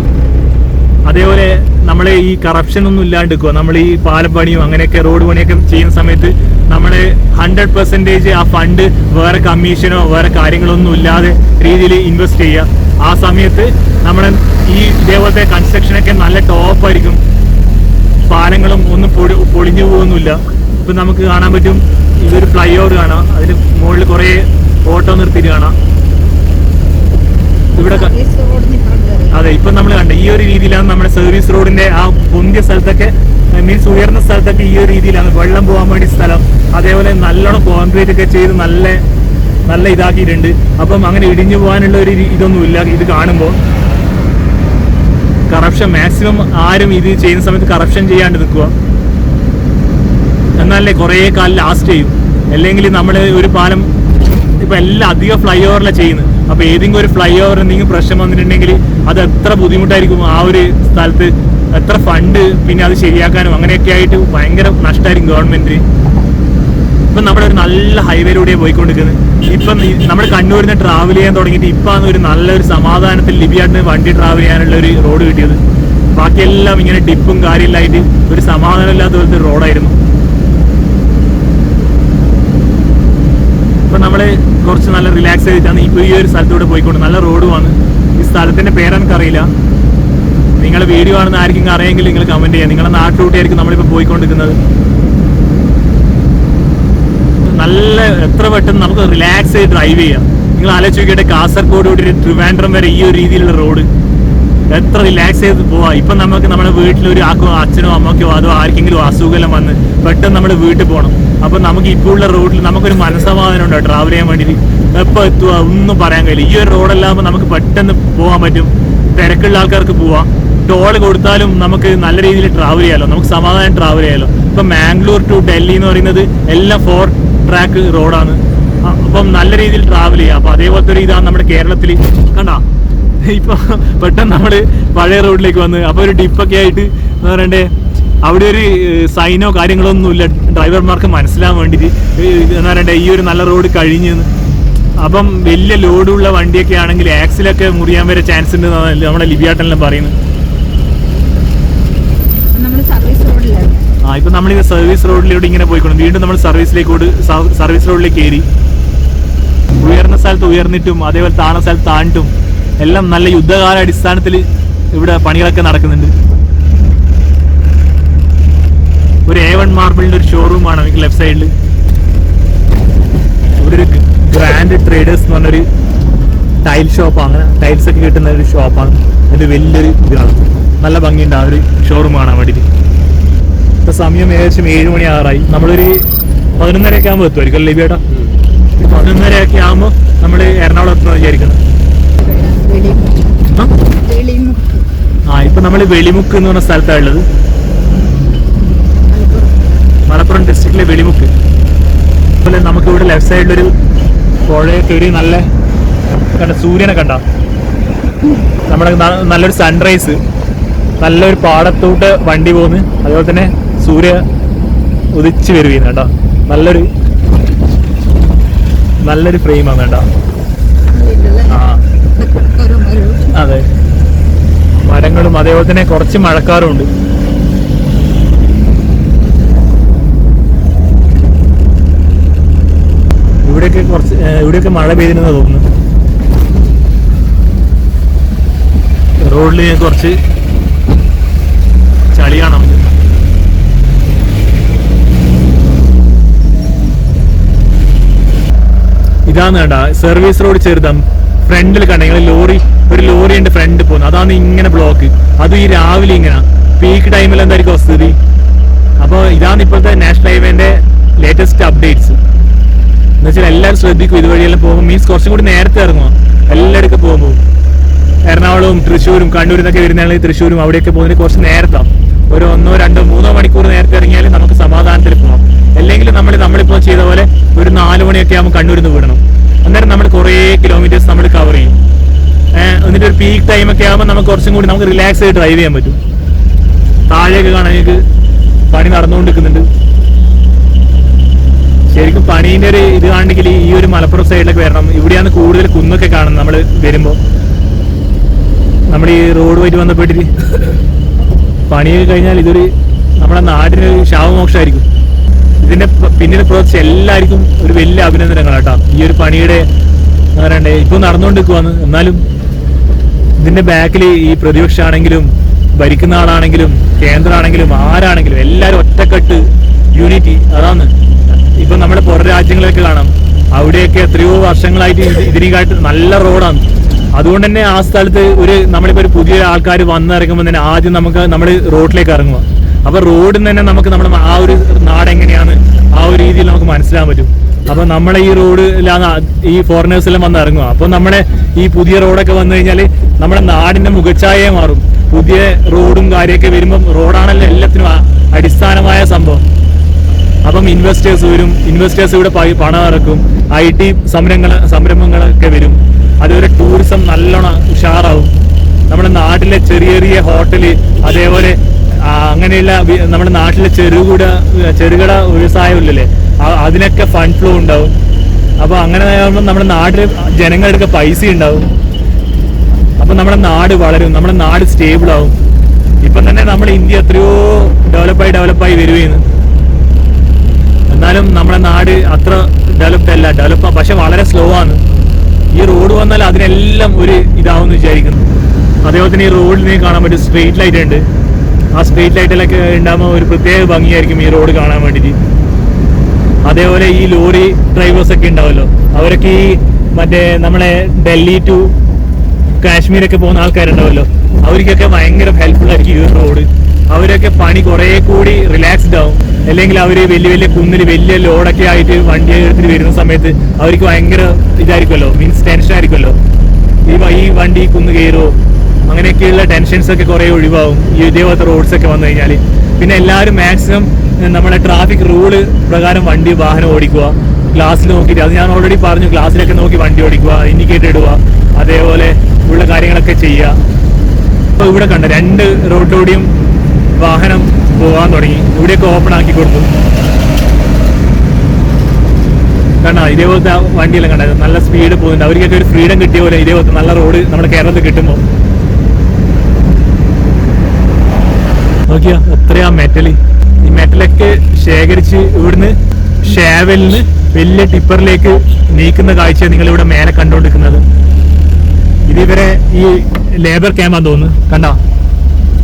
Speaker 1: അതേപോലെ നമ്മൾ ഈ കറപ്ഷൻ ഒന്നും ഇല്ലാണ്ടിരിക്കുക. നമ്മൾ ഈ പാലം പണിയും അങ്ങനെയൊക്കെ റോഡ് പണിയൊക്കെ ചെയ്യുന്ന സമയത്ത് നമ്മൾ 100% ആ ഫണ്ട് വേറെ കമ്മീഷനോ വേറെ കാര്യങ്ങളൊന്നും ഇല്ലാതെ രീതിയിൽ ഇൻവെസ്റ്റ് ചെയ്യുക. ആ സമയത്ത് നമ്മുടെ ഈ ഇതേപോലത്തെ കൺസ്ട്രക്ഷനൊക്കെ നല്ല ടോപ്പായിരിക്കും. പാലങ്ങളും ഒന്നും പൊളിഞ്ഞു പോകുന്നില്ല. ഇപ്പം നമുക്ക് കാണാൻ പറ്റും, ഇതൊരു ഫ്ലൈ ഓവർ കാണാം, അതിന് മുകളിൽ കുറേ ഓട്ടോ നിർത്തിയിട്ട് കാണാം. ഇവിടെ അതെ, ഇപ്പൊ നമ്മൾ കണ്ട ഈ ഒരു രീതിയിലാണ് നമ്മുടെ സർവീസ് റോഡിന്റെ ആ പൊന്തിയ സ്ഥലത്തൊക്കെ മീൻസ് ഉയർന്ന സ്ഥലത്തൊക്കെ ഈ ഒരു രീതിയിലാണ് വെള്ളം പോകാൻ വേണ്ടി സ്ഥലം. അതേപോലെ നല്ലോണം കോൺക്രീറ്റ് ഒക്കെ ചെയ്ത് നല്ല ഇതാക്കിയിട്ടുണ്ട്. അപ്പം അങ്ങനെ ഇടിഞ്ഞു പോകാനുള്ള ഒരു ഇതൊന്നുമില്ല. ഇത് കാണുമ്പോൾ കറപ്ഷൻ മാക്സിമം ആരും ഇത് ചെയ്യുന്ന സമയത്ത് കറപ്ഷൻ ചെയ്യാണ്ട് നിൽക്കുക, എന്നാലേ കുറേ കാലം ലാസ്റ്റ് ചെയ്യും. അല്ലെങ്കിൽ നമ്മൾ ഒരു പാലം ഇപ്പൊ എല്ലാം അധികം ഫ്ലൈ ഓവറിലാണ് ചെയ്യുന്നത്. അപ്പൊ ഏതെങ്കിലും ഒരു ഫ്ലൈ ഓവർ എന്തെങ്കിലും പ്രശ്നം വന്നിട്ടുണ്ടെങ്കിൽ അത് എത്ര ബുദ്ധിമുട്ടായിരിക്കും. ആ ഒരു സ്ഥലത്ത് എത്ര ഫണ്ട്, പിന്നെ അത് ശരിയാക്കാനും അങ്ങനെയൊക്കെ ആയിട്ട് ഭയങ്കര നഷ്ടമായിരിക്കും ഗവൺമെന്റിന്. ഇപ്പം നമ്മളൊരു നല്ല ഹൈവേയിലൂടെ പോയിക്കൊണ്ടിരിക്കുന്നത്. ഇപ്പം നമ്മൾ കണ്ണൂരിൽ നിന്ന് ട്രാവൽ ചെയ്യാൻ തുടങ്ങിയിട്ട് ഇപ്പം ഒരു നല്ലൊരു സമാധാനത്തിൽ ലിബിയാട്ടിന് വണ്ടി ട്രാവൽ ചെയ്യാനുള്ള ഒരു റോഡ് കിട്ടിയത്. ബാക്കിയെല്ലാം ഇങ്ങനെ ഡിപ്പും കാര്യമില്ലായിട്ട് ഒരു സമാധാനമില്ലാത്ത പോലത്തെ റോഡായിരുന്നു. ഇപ്പം നമ്മൾ കുറച്ച് നല്ല റിലാക്സ് ചെയ്തിട്ടാണ് ഇപ്പോൾ ഈ ഒരു സ്ഥലത്തൂടെ പോയിക്കൊണ്ട്. നല്ല റോഡുമാണ്. ഈ സ്ഥലത്തിൻ്റെ പേരെനിക്കറിയില്ല. നിങ്ങൾ വീഡിയോ ആണെന്ന് ആർക്കും അറിയാമെങ്കിൽ നിങ്ങൾ കമൻറ്റ് ചെയ്യാം. നിങ്ങളുടെ നാട്ടിലൂടെയായിരിക്കും നമ്മളിപ്പോൾ പോയിക്കൊണ്ടിരിക്കുന്നത്. നല്ല എത്ര പെട്ടെന്ന് നമുക്ക് റിലാക്സ് ചെയ്ത് ഡ്രൈവ് ചെയ്യാം. നിങ്ങൾ ആലോചിച്ച് നോക്കിയിട്ട് കാസർഗോഡ് തൊട്ട് ട്രിവാൻഡ്രം വരെ ഈ ഒരു രീതിയിലുള്ള റോഡ് എത്ര റിലാക്സ് ചെയ്ത് പോവാം. ഇപ്പം നമുക്ക് നമ്മുടെ വീട്ടിലൊരു അച്ഛനോ അമ്മയ്ക്കോ അതോ ആർക്കെങ്കിലും അസുഖമെല്ലാം വന്ന് പെട്ടെന്ന് നമ്മുടെ വീട്ടിൽ പോകണം. അപ്പം നമുക്ക് ഇപ്പോൾ ഉള്ള റോഡിൽ നമുക്കൊരു മനസ്സമാധാനം ഉണ്ടോ ട്രാവൽ ചെയ്യാൻ വേണ്ടിയിട്ട്? എപ്പോൾ എത്തുക ഒന്നും പറയാൻ കഴിയില്ല. ഈ ഒരു റോഡല്ലാകുമ്പോൾ നമുക്ക് പെട്ടെന്ന് പോകാൻ പറ്റും. തിരക്കുള്ള ആൾക്കാർക്ക് പോവാം. ടോൾ കൊടുത്താലും നമുക്ക് നല്ല രീതിയിൽ ട്രാവൽ ചെയ്യാമല്ലോ, നമുക്ക് സമാധാനം ട്രാവൽ ചെയ്യാമല്ലോ. ഇപ്പം മാംഗ്ലൂർ ടു ഡൽഹി എന്ന് പറയുന്നത് എല്ലാം 4 ട്രാക്ക് റോഡാണ്. അപ്പം നല്ല രീതിയിൽ ട്രാവൽ ചെയ്യാം. അപ്പം അതേപോലത്തെ ഒരു ഇതാണ് നമ്മുടെ കേരളത്തിൽ. കണ്ടാ ഇപ്പൊ പെട്ടെന്ന് നമ്മൾ പഴയ റോഡിലേക്ക് വന്ന് അപ്പോൾ ഒരു ഡിപ്പൊക്കെ ആയിട്ട് എന്താ പറയണ്ടേ, അവിടെ ഒരു സൈനോ കാര്യങ്ങളൊന്നും ഇല്ല ഡ്രൈവർമാർക്ക് മനസ്സിലാവാൻ വേണ്ടിയിട്ട്. എന്താ പറയണ്ടേ, ഈ ഒരു നല്ല റോഡ് കഴിഞ്ഞ്. അപ്പം വലിയ ലോഡുള്ള വണ്ടിയൊക്കെ ആണെങ്കിൽ ആക്സിലൊക്കെ മുറിയാൻ വരെ ചാൻസ് ഉണ്ട് എന്നാണ് നമ്മുടെ ലിബിയാട്ടെല്ലാം പറയുന്നത്. ഇപ്പൊ നമ്മളിത് സർവീസ് റോഡിലൂടെ ഇങ്ങനെ പോയിക്കൊണ്ട് വീണ്ടും നമ്മൾ സർവീസ് റോഡിലേക്ക് കയറി. ഉയർന്ന സ്ഥലത്ത് ഉയർന്നിട്ടും അതേപോലെ താണ സ്ഥലത്ത് താണിട്ടും എല്ലാം നല്ല യുദ്ധകാല അടിസ്ഥാനത്തിൽ ഇവിടെ പണികളൊക്കെ നടക്കുന്നുണ്ട്. ഒരു A1 മാർബിളിന്റെ ഒരു ഷോറൂമാണ് നമുക്ക് ലെഫ്റ്റ് സൈഡിൽ. ഇവിടെ ഒരു ഗ്രാൻഡ് ട്രേഡേഴ്സ് എന്ന് പറഞ്ഞൊരു ടൈൽ ഷോപ്പാണ്. അങ്ങനെ ടൈൽസ് ഒക്കെ കിട്ടുന്ന ഒരു ഷോപ്പാണ്. അതിന്റെ വലിയൊരു ഇതാണ്. നല്ല ഭംഗിയുണ്ട് ആ ഒരു ഷോറൂം കാണാൻ വേണ്ടിയിട്ട്. ഇപ്പൊ സമയം ഏകദേശം 7 മണി ആറായി. നമ്മളൊരു 11:30 ആകുമ്പോൾ എത്തുമായിരിക്കും അല്ലേ ബേട്ടാ? 11:30 ആകുമ്പോൾ നമ്മൾ എറണാകുളം എത്തുമെന്ന് വിചാരിക്കണം. ഇപ്പൊ നമ്മൾ വെളിമുക്ക് എന്ന് പറഞ്ഞ സ്ഥലത്താണ് ഉള്ളത്. മലപ്പുറം ഡിസ്ട്രിക്റ്റിലെ വെളിമുക്ക്. അതുപോലെ നമുക്ക് ഇവിടെ ലെഫ്റ്റ് സൈഡിലൊരു പുഴയൊക്കെ ഒരു നല്ല കണ്ട സൂര്യനെ കണ്ട നമ്മുടെ നല്ലൊരു സൺറൈസ്, നല്ലൊരു പാടത്തോട്ട് വണ്ടി പോകുന്നു. അതുപോലെ തന്നെ സൂര്യ ഉദിച്ചു വരുകയാണ് കേട്ടോ. നല്ലൊരു ഫ്രെയിമാണ് കേട്ടോ. അതെ, മരങ്ങളും അതേപോലെ തന്നെ കുറച്ച് മഴക്കാറും ഉണ്ട്. ഇവിടെയൊക്കെ മഴ പെയ്തിരുന്ന തോന്നുന്നു. റോഡിൽ കുറച്ച് ചളിയാണ് നമുക്ക്. ഇതാണ് കേട്ടാ സർവീസ് റോഡ് ചെറുതാം. ഫ്രണ്ടിൽ കണ്ടെങ്കിൽ ഒരു ലോറി ഉണ്ട് ഫ്രണ്ട് പോകുന്നത്, അതാണ് ഇങ്ങനെ ബ്ലോക്ക്. അത് ഈ രാവിലെ ഇങ്ങനെ പീക്ക് ടൈമിൽ എന്തായിരിക്കും സ്ഥിതി? അപ്പോൾ ഇതാണ് ഇപ്പോഴത്തെ നാഷണൽ ഹൈവേന്റെ ലേറ്റസ്റ്റ് അപ്ഡേറ്റ്സ്. എന്ന് വെച്ചാൽ എല്ലാവരും ശ്രദ്ധിക്കും, ഇതുവഴിയെല്ലാം പോകുമ്പോൾ. മീൻസ് കുറച്ചും കൂടി നേരത്തെ ഇറങ്ങുക എല്ലായിടക്കും പോകുമ്പോൾ. എറണാകുളവും തൃശ്ശൂരും കണ്ണൂരിൽ നിന്നൊക്കെ വരുന്നതാണെങ്കിൽ തൃശ്ശൂരും അവിടെയൊക്കെ പോകുന്നതിന് കുറച്ച് നേരത്തെ, ഒരു 1, 2, 3 മണിക്കൂർ നേരത്തെ ഇറങ്ങിയാൽ നമുക്ക് സമാധാനത്തിൽ പോകാം. അല്ലെങ്കിൽ നമ്മളിപ്പോൾ ചെയ്ത പോലെ ഒരു 4 മണിയൊക്കെ ആകുമ്പോൾ കണ്ണൂരിൽ നിന്ന് വിടണം. അന്നേരം നമ്മൾ കുറേ കിലോമീറ്റേഴ്സ് നമ്മൾ കവർ ചെയ്യും. എന്നിട്ട് ഒരു പീക്ക് ടൈം ഒക്കെ ആകുമ്പോൾ നമുക്ക് കുറച്ചും കൂടി നമുക്ക് റിലാക്സ് ആയിട്ട് ഡ്രൈവ് ചെയ്യാൻ പറ്റും. താഴെയൊക്കെ കാണാൻ നിങ്ങൾക്ക് പണി നടന്നുകൊണ്ടിരിക്കുന്നുണ്ട്. ശരിക്കും പണീന്റെ ഒരു ഇത് കാണണമെങ്കിൽ ഈ ഒരു മലപ്പുറം സൈഡിലൊക്കെ വരണം. ഇവിടെയാണ് കൂടുതൽ കുന്നൊക്കെ കാണുന്നത്. നമ്മൾ വരുമ്പോൾ നമ്മൾ ഈ റോഡ് വഴി വന്നപ്പെട്ടിട്ട് പണിയൊക്കെ കഴിഞ്ഞാൽ ഇതൊരു നമ്മുടെ നാടിനൊരു ശാപമോക്ഷമായിരിക്കും. ഇതിന്റെ പിന്നിൽ പ്രവർത്തിച്ച എല്ലാവർക്കും ഒരു വലിയ അഭിനന്ദനങ്ങളാട്ടോ. ഈ ഒരു പണിയുടെ എന്താ പറയണ്ടേ, ഇപ്പൊ നടന്നുകൊണ്ടിരിക്കുവാന്ന്. എന്നാലും ഇതിന്റെ ബാക്കിൽ ഈ പ്രതിപക്ഷമാണെങ്കിലും ഭരിക്കുന്ന ആളാണെങ്കിലും കേന്ദ്രമാണെങ്കിലും ആരാണെങ്കിലും എല്ലാവരും ഒറ്റക്കെട്ട് യൂണിറ്റി. അതാണ് ഇപ്പൊ നമ്മുടെ പുറം രാജ്യങ്ങളൊക്കെ കാണാം, അവിടെയൊക്കെ എത്രയോ വർഷങ്ങളായിട്ട് ഇതിനെക്കാട്ട് നല്ല റോഡാണ്. അതുകൊണ്ട് തന്നെ ആ സ്ഥലത്ത് നമ്മളിപ്പോ ഒരു പുതിയ ആൾക്കാർ വന്നിറങ്ങുമ്പോൾ തന്നെ ആദ്യം നമ്മൾ റോഡിലേക്ക് ഇറങ്ങുക. അപ്പൊ റോഡിൽ തന്നെ നമുക്ക് നമ്മുടെ ആ ഒരു നാട് എങ്ങനെയാണ് ആ ഒരു രീതിയിൽ നമുക്ക് മനസ്സിലാൻ പറ്റും. അപ്പൊ നമ്മളെ ഈ റോഡിലാണ് ഈ ഫോറിനേഴ്സ് എല്ലാം വന്ന് ഇറങ്ങുക. അപ്പൊ നമ്മുടെ ഈ പുതിയ റോഡൊക്കെ വന്നു കഴിഞ്ഞാൽ നമ്മുടെ നാടിന്റെ മുഖച്ഛായയെ മാറും. പുതിയ റോഡും കാര്യമൊക്കെ വരുമ്പം റോഡാണല്ലോ എല്ലാത്തിനും അടിസ്ഥാനമായ സംഭവം. അപ്പം ഇൻവെസ്റ്റേഴ്സ് വരും, ഇൻവെസ്റ്റേഴ്സ് ഇവിടെ പണം ഇറക്കും, IT സംരംഭങ്ങളൊക്കെ വരും. അതുപോലെ ടൂറിസം നല്ലോണം ഉഷാറാവും. നമ്മുടെ നാട്ടിലെ ചെറിയ ചെറിയ ഹോട്ടല്, അതേപോലെ അങ്ങനെയുള്ള നമ്മുടെ നാട്ടിലെ ചെറുകിട വ്യവസായമില്ലല്ലേ, അതിനൊക്കെ ഫണ്ട് ഫ്ലോ ഉണ്ടാവും. അപ്പൊ അങ്ങനെ ആകുമ്പോൾ നമ്മുടെ നാട്ടിലെ ജനങ്ങൾക്ക് പൈസ ഉണ്ടാവും. അപ്പൊ നമ്മുടെ നാട് വളരും, നമ്മുടെ നാട് സ്റ്റേബിൾ ആവും. ഇപ്പൊ തന്നെ നമ്മുടെ ഇന്ത്യ എത്രയോ ഡെവലപ്പായി വരുകയെന്ന്. എന്നാലും നമ്മുടെ നാട് അത്ര ഡെവലപ്ഡ് അല്ല, പക്ഷെ വളരെ സ്ലോ ആണ്. ഈ റോഡ് വന്നാൽ അതിനെല്ലാം ഒരു ഇതാവുമെന്ന് വിചാരിക്കുന്നു. അതേപോലെ തന്നെ ഈ റോഡിൽ കാണാൻ പറ്റും സ്ട്രീറ്റ് ലൈറ്റ് ഉണ്ട്. ആ സ്ട്രീറ്റ് ലൈറ്റിലൊക്കെ ഉണ്ടാകുമ്പോൾ ഒരു പ്രത്യേക ഭംഗിയായിരിക്കും ഈ റോഡ് കാണാൻ വേണ്ടിയിട്ട്. അതേപോലെ ഈ ലോറി ഡ്രൈവേഴ്സ് ഒക്കെ ഉണ്ടാവല്ലോ, അവരൊക്കെ ഈ മറ്റേ നമ്മളെ ഡൽഹി ടു കാശ്മീരൊക്കെ പോകുന്ന ആൾക്കാരുണ്ടാവല്ലോ, അവർക്കൊക്കെ ഭയങ്കര ഹെൽപ്ഫുൾ ആയിരിക്കും ഈ റോഡ്. അവരൊക്കെ പണി കുറെ കൂടി റിലാക്സ്ഡ് ആവും. അല്ലെങ്കിൽ അവര് വലിയ കുന്നിൽ വലിയ ലോഡൊക്കെ ആയിട്ട് വണ്ടി എടുത്തിട്ട് വരുന്ന സമയത്ത് അവർക്ക് ഭയങ്കര ഇതായിരിക്കുമല്ലോ, മീൻസ് ടെൻഷൻ ആയിരിക്കുമല്ലോ. ഈ വണ്ടി കുന്ന് കയറുമോ, അങ്ങനെയൊക്കെയുള്ള ടെൻഷൻസ് ഒക്കെ കുറെ ഒഴിവാകും ഈ ഇതേപോലത്തെ റോഡ്സ് ഒക്കെ വന്നു കഴിഞ്ഞാൽ. പിന്നെ എല്ലാവരും മാക്സിമം നമ്മുടെ ട്രാഫിക് റൂള് പ്രകാരം വാഹനം ഓടിക്കുക. ഗ്ലാസ്സിൽ നോക്കിയിട്ട്, അത് ഞാൻ ഓൾറെഡി പറഞ്ഞു, ഗ്ലാസ്സിലൊക്കെ നോക്കി വണ്ടി ഓടിക്കുക, ഇൻഡിക്കേറ്റർ ഇടുക, അതേപോലെ ഉള്ള കാര്യങ്ങളൊക്കെ ചെയ്യുക. അപ്പോൾ ഇവിടെ കണ്ട 2 റോഡിലൂടെയും വാഹനം പോകാൻ തുടങ്ങി. ഇവിടെയൊക്കെ ഓപ്പൺ ആക്കി കൊടുത്തു. കണ്ട ഇതേപോലത്തെ വണ്ടിയെല്ലാം കണ്ടത് നല്ല സ്പീഡ് പോകുന്നുണ്ട്. അവർക്കൊക്കെ ഒരു ഫ്രീഡം കിട്ടിയ പോലെ ഇതേപോലത്തെ നല്ല റോഡ് നമ്മുടെ കേരളത്തിൽ കിട്ടുമ്പോൾ. നോക്കിയാ എത്രയാ മെറ്റല്. ഈ മെറ്റലൊക്കെ ശേഖരിച്ച് ഇവിടുന്ന് ഷാവലിന് വലിയ ടിപ്പറിലേക്ക് നീക്കുന്ന കാഴ്ച നിങ്ങൾ ഇവിടെ മേലെ കണ്ടുകൊണ്ടിരിക്കുന്നത്. ഇതിവരെ ഈ ലേബർ ക്യാമ്പാന്ന് തോന്നുന്നു. കണ്ടോ,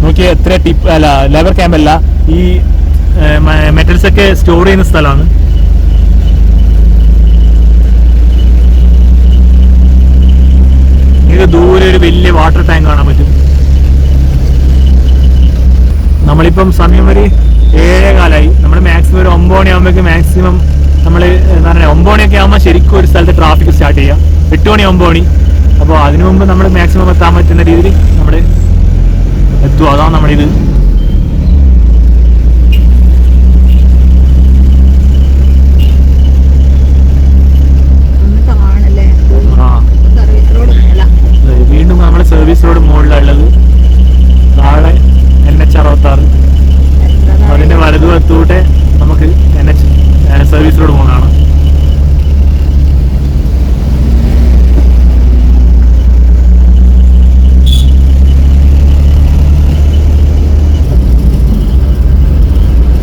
Speaker 1: നോക്കിയാൽ എത്ര ലേബർ ക്യാമ്പ് അല്ല, ഈ മെറ്റൽസ് ഒക്കെ സ്റ്റോർ ചെയ്യുന്ന സ്ഥലമാണ്. നിങ്ങൾക്ക് ദൂരെ ഒരു വലിയ വാട്ടർ ടാങ്ക് കാണാൻ പറ്റും. നമ്മളിപ്പം സമയം ഒരു 7:15. നമ്മൾ മാക്സിമം ഒരു 9 മണിയാകുമ്പോഴേക്ക് മാക്സിമം നമ്മൾ എന്താ പറയുക 9 മണിയൊക്കെ ആകുമ്പോൾ ശരിക്കും ഒരു സ്ഥലത്ത് ട്രാഫിക് സ്റ്റാർട്ട് ചെയ്യാം. 8 മണി 9 മണി. അപ്പോൾ അതിനു മുമ്പ് നമ്മൾ മാക്സിമം എത്താൻ പറ്റുന്ന രീതിയിൽ നമ്മൾ എത്തുക. അതാണ് നമ്മളിത്. വീണ്ടും നമ്മളെ സർവീസ് റോഡ് മുകളിലുള്ളത്. താഴെ NH 66, അതിന്റെ വലതുവശത്തൂടെ നമുക്ക് NH സർവീസ് റോഡ് പോകുന്നതാണ്.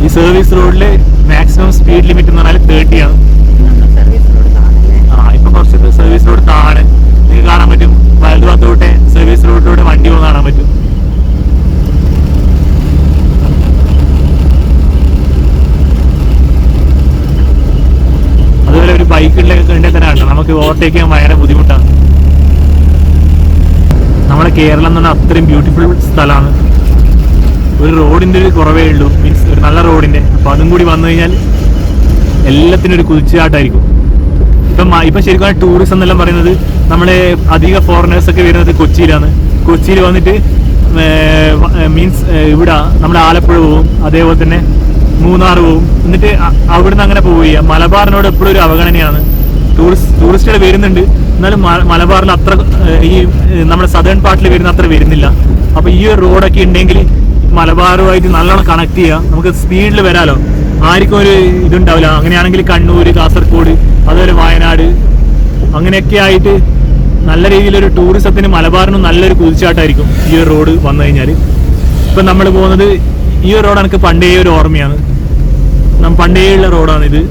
Speaker 1: ഈ സർവീസ് റോഡില് മാക്സിമം സ്പീഡ് ലിമിറ്റ് എന്ന് പറഞ്ഞാൽ 30 ആണ്. ഇപ്പൊ കുറച്ച് സർവീസ് റോഡ് താഴെ നിങ്ങൾക്ക് കാണാൻ പറ്റും. വലതുഭാഗത്തോട്ടെ സർവീസ് റോഡിലൂടെ വണ്ടി പോകുന്ന കാണാൻ പറ്റും. അതുപോലെ ഒരു ബൈക്കിലൊക്കെ ഉണ്ടെങ്കിൽ തന്നെ നമുക്ക് ഓവർടേക്ക് ചെയ്യാൻ ഭയങ്കര ബുദ്ധിമുട്ടാണ്. നമ്മളെ കേരളം എന്ന് പറഞ്ഞാൽ അത്രയും ബ്യൂട്ടിഫുൾ സ്ഥലമാണ്. ഒരു റോഡിന്റെ ഒരു കുറവേ ഉള്ളൂ, മീൻസ് ഒരു നല്ല റോഡിന്റെ. അപ്പൊ അതും കൂടി വന്നു കഴിഞ്ഞാൽ എല്ലാത്തിനും ഒരു കുതിച്ചാട്ടായിരിക്കും. ഇപ്പം ശരിക്കും ടൂറിസം എന്നെല്ലാം പറയുന്നത് നമ്മളെ അധിക ഫോറിനേഴ്സ് ഒക്കെ വരുന്നത് കൊച്ചിയിലാണ്. കൊച്ചിയിൽ വന്നിട്ട് മീൻസ് ഇവിടെ നമ്മുടെ ആലപ്പുഴ പോവും, അതേപോലെ തന്നെ മൂന്നാർ പോവും. എന്നിട്ട് അവിടുന്ന് അങ്ങനെ പോവുക. മലബാറിനോട് എപ്പോഴും ഒരു അവഗണനയാണ്. ടൂറിസ്റ്റുകൾ വരുന്നുണ്ട്, എന്നാലും മലബാറിൽ അത്ര ഈ നമ്മുടെ സദേൺ പാർട്ടിൽ വരുന്ന അത്ര വരുന്നില്ല. അപ്പൊ ഈ ഒരു റോഡൊക്കെ ഉണ്ടെങ്കിൽ മലബാറുമായിട്ട് നല്ലോണം കണക്ട് ചെയ്യാം, നമുക്ക് സ്പീഡിൽ വരാലോ, ആർക്കും ഒരു ഇതുണ്ടാവില്ല. അങ്ങനെയാണെങ്കിൽ കണ്ണൂർ, കാസർഗോഡ്, അതുപോലെ വയനാട് അങ്ങനെയൊക്കെ ആയിട്ട് നല്ല രീതിയിലൊരു ടൂറിസത്തിന് മലബാറിനും നല്ലൊരു കുതിച്ചാട്ടായിരിക്കും ഈ ഒരു റോഡ് വന്നു കഴിഞ്ഞാൽ. ഇപ്പം നമ്മൾ പോകുന്നത് ഈ ഒരു റോഡ് എനിക്ക് പണ്ടേ ഒരു ഓർമ്മയാണ്. പണ്ടേ ഉള്ള റോഡാണ് ഇത്.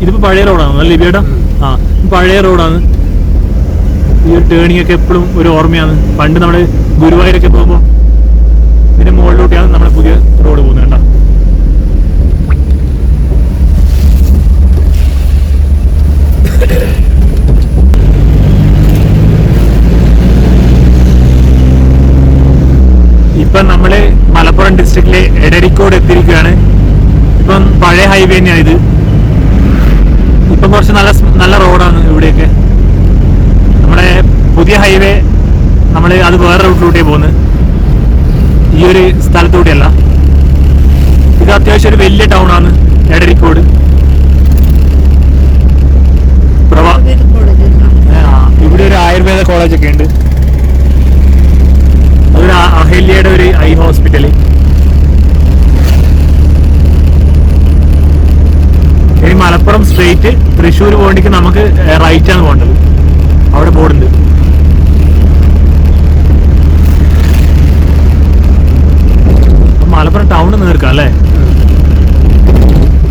Speaker 1: ഇതിപ്പോൾ പഴയ റോഡാണ് അല്ലേ ലിബിയേട്ടാ? ആ, പഴയ റോഡാണ്. ഈ ഒരു ടേണിംഗ് ഒക്കെ എപ്പോഴും ഒരു ഓർമ്മയാണ്. പണ്ട് നമ്മൾ ഗുരുവായൂരൊക്കെ പോകുമ്പോൾ ഇതിന്റെ മുകളിലൂടെയാണ് നമ്മുടെ പുതിയ റോഡ് പോകുന്നത് കേട്ടോ. ഇപ്പൊ നമ്മള് മലപ്പുറം ഡിസ്ട്രിക്റ്റിലെ എടരിക്കോട് എത്തിയിരിക്കുകയാണ്. ഇപ്പം പഴയ ഹൈവേ തന്നെയാണ് ഇത്. ഇപ്പം കുറച്ച് നല്ല റോഡാണ് ഇവിടെയൊക്കെ. നമ്മുടെ പുതിയ ഹൈവേ അത് വേറെ റൂട്ടിലൂടെ പോകുന്നത്, ഈ ഒരു സ്ഥലത്തൂടെയല്ല. ഇത് അത്യാവശ്യം ഒരു വലിയ ടൗൺ ആണ് എടരിക്കോട്. ഇവിടെ ഒരു ആയുർവേദ കോളേജ് ഒക്കെ ഉണ്ട്. അതൊരു അഹല്യയുടെ ഒരു ഐ ഹോസ്പിറ്റല്. ഇനി മലപ്പുറം സ്ട്രേറ്റ് തൃശ്ശൂർ പോകേണ്ടിക്ക് നമുക്ക് റൈറ്റ് ആണ് പോകേണ്ടത്. അവിടെ ബോർഡുണ്ട്. മലപ്പുറം ടൗണിൽ നിൽക്കാം അല്ലേ?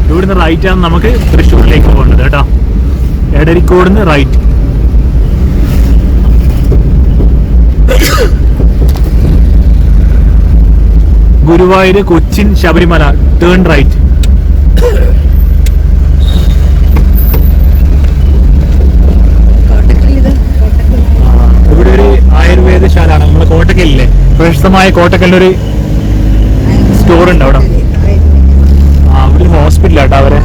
Speaker 1: ഇവിടുന്ന് റൈറ്റ് ആണ് നമുക്ക് തൃശ്ശൂരിലേക്ക് പോകേണ്ടത് കേട്ടോ. എടരിക്കോടുന്ന് right. Guruvayur, Cochin, Sabarimala turn right. ഇവിടെ ഒരു ആയുർവേദശാലാണ് നമ്മളെ കോട്ടക്കലില്ലേ, പ്രശസ്തമായ കോട്ടക്കലിലൊരു സ്റ്റോർ ഉണ്ട് അവിടെ. അവിടെ ഹോസ്പിറ്റലാട്ടോ, അവരെ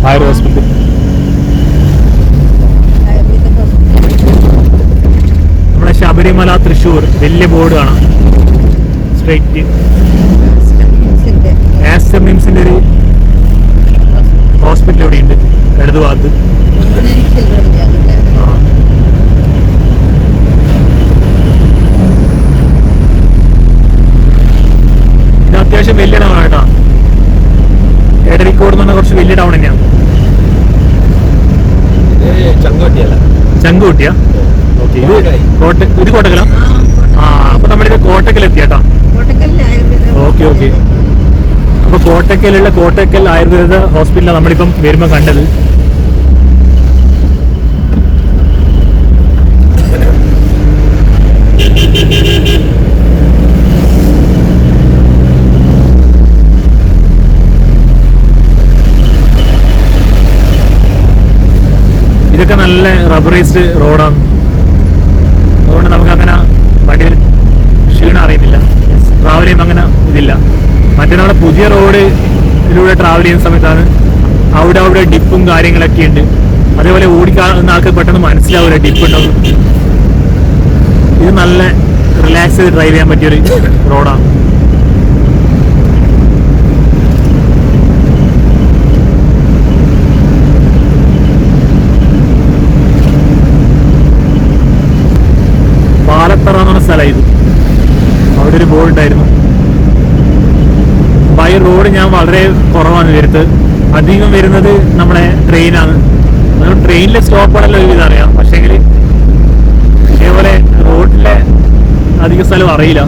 Speaker 1: ആയുർവേദ ഹോസ്പിറ്റൽ. നമ്മുടെ ശബരിമല തൃശ്ശൂർ വലിയ ബോർഡ് കാണാം സ്ട്രൈറ്റ്. മിംസിന്റെ ഒരു ഹോസ്പിറ്റൽ ഇവിടെ ഉണ്ട് ഇടത് ഭാഗത്ത്. ഇത് അത്യാവശ്യം വലിയ ടൗൺ ആയിട്ടാ. എടരിക്കോട് എന്ന് പറഞ്ഞാൽ കുറച്ച് വലിയ ടൗൺ തന്നെയാണ്. ചങ്കുവട്ടിയാ? ഓക്കെ. ഇത് കോട്ടക്കലാ? ആ, അപ്പൊ നമ്മളിത് കോട്ടക്കലെത്തിയാട്ടാ. Okay okay. അപ്പൊ കോട്ടക്കലുള്ള കോട്ടക്കൽ ആയുർവേദ ഹോസ്പിറ്റലാണ് നമ്മളിപ്പം വരുമ്പോ കണ്ടത്. ഇതൊക്കെ നല്ല റബ്ബറൈസ്ഡ് റോഡാണ്. അതുകൊണ്ട് നമുക്ക് അങ്ങനെ വണ്ടിയിൽ ക്ഷീണം അറിയുന്നില്ല, ട്രാവൽ ചെയ്യുമ്പോൾ അങ്ങനെ ഇതില്ല. മറ്റേ നമ്മുടെ പുതിയ റോഡിലൂടെ ട്രാവൽ ചെയ്യുന്ന സമയത്താണ് അവിടെ ഡിപ്പും കാര്യങ്ങളൊക്കെ ഉണ്ട്. അതേപോലെ ഓടിക്കാവുന്ന ആൾക്ക് പെട്ടെന്ന് മനസ്സിലാവില്ല ഡിപ്പ് ഉണ്ടെന്ന്. ഇത് നല്ല റിലാക്സ് ചെയ്ത് ഡ്രൈവ് ചെയ്യാൻ പറ്റിയൊരു റോഡാണ്. പാലത്തറ എന്ന് പറഞ്ഞ സ്ഥലം ഇത്. അവിടെ ഒരു ബോർഡ് ഉണ്ടായിരുന്നു. ബൈ റോഡ് ഞാൻ വളരെ കുറവാണ് വരുന്നത്. അധികം വരുന്നത് നമ്മുടെ ട്രെയിനാണ്. അതുകൊണ്ട് ട്രെയിനിലെ സ്റ്റോപ്പുകളെല്ലാം ഒരു വിധം അറിയാം, പക്ഷേങ്കിൽ ഇതേപോലെ റോഡിലെ അധിക സ്ഥലം അറിയില്ല.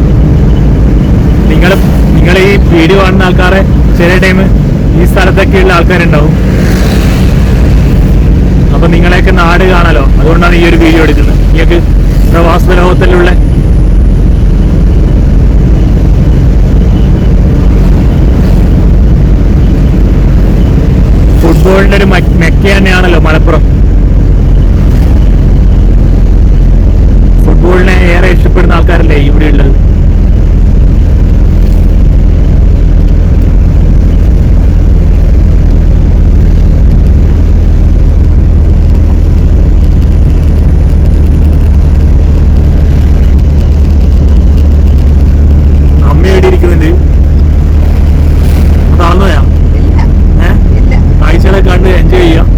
Speaker 1: നിങ്ങൾ ഈ വീഡിയോ കാണുന്ന ആൾക്കാരെ ചില ടൈം ഈ സ്ഥലത്തൊക്കെയുള്ള ആൾക്കാരുണ്ടാവും. അപ്പൊ നിങ്ങളെയൊക്കെ നാട് കാണാലോ, അതുകൊണ്ടാണ് ഈ ഒരു വീഡിയോ എടുക്കുന്നത്. നിങ്ങൾക്ക് പ്രവാസ ലോകത്തിലുള്ള ഫുട്ബോളിന്റെ ഒരു മെക്ക തന്നെയാണല്ലോ മലപ്പുറം. ഫുട്ബോളിനെ ഏറെ ഇഷ്ടപ്പെടുന്ന ആൾക്കാരല്ലേ അല്ലേ ഇവിടെ ഉള്ളത്. അമ്മ എവിടെ ഇരിക്കുന്നുണ്ട്? താഴ്ന്നോയാ? കാഴ്ചകളെ കണ്ട് എൻജോയ് ചെയ്യാം.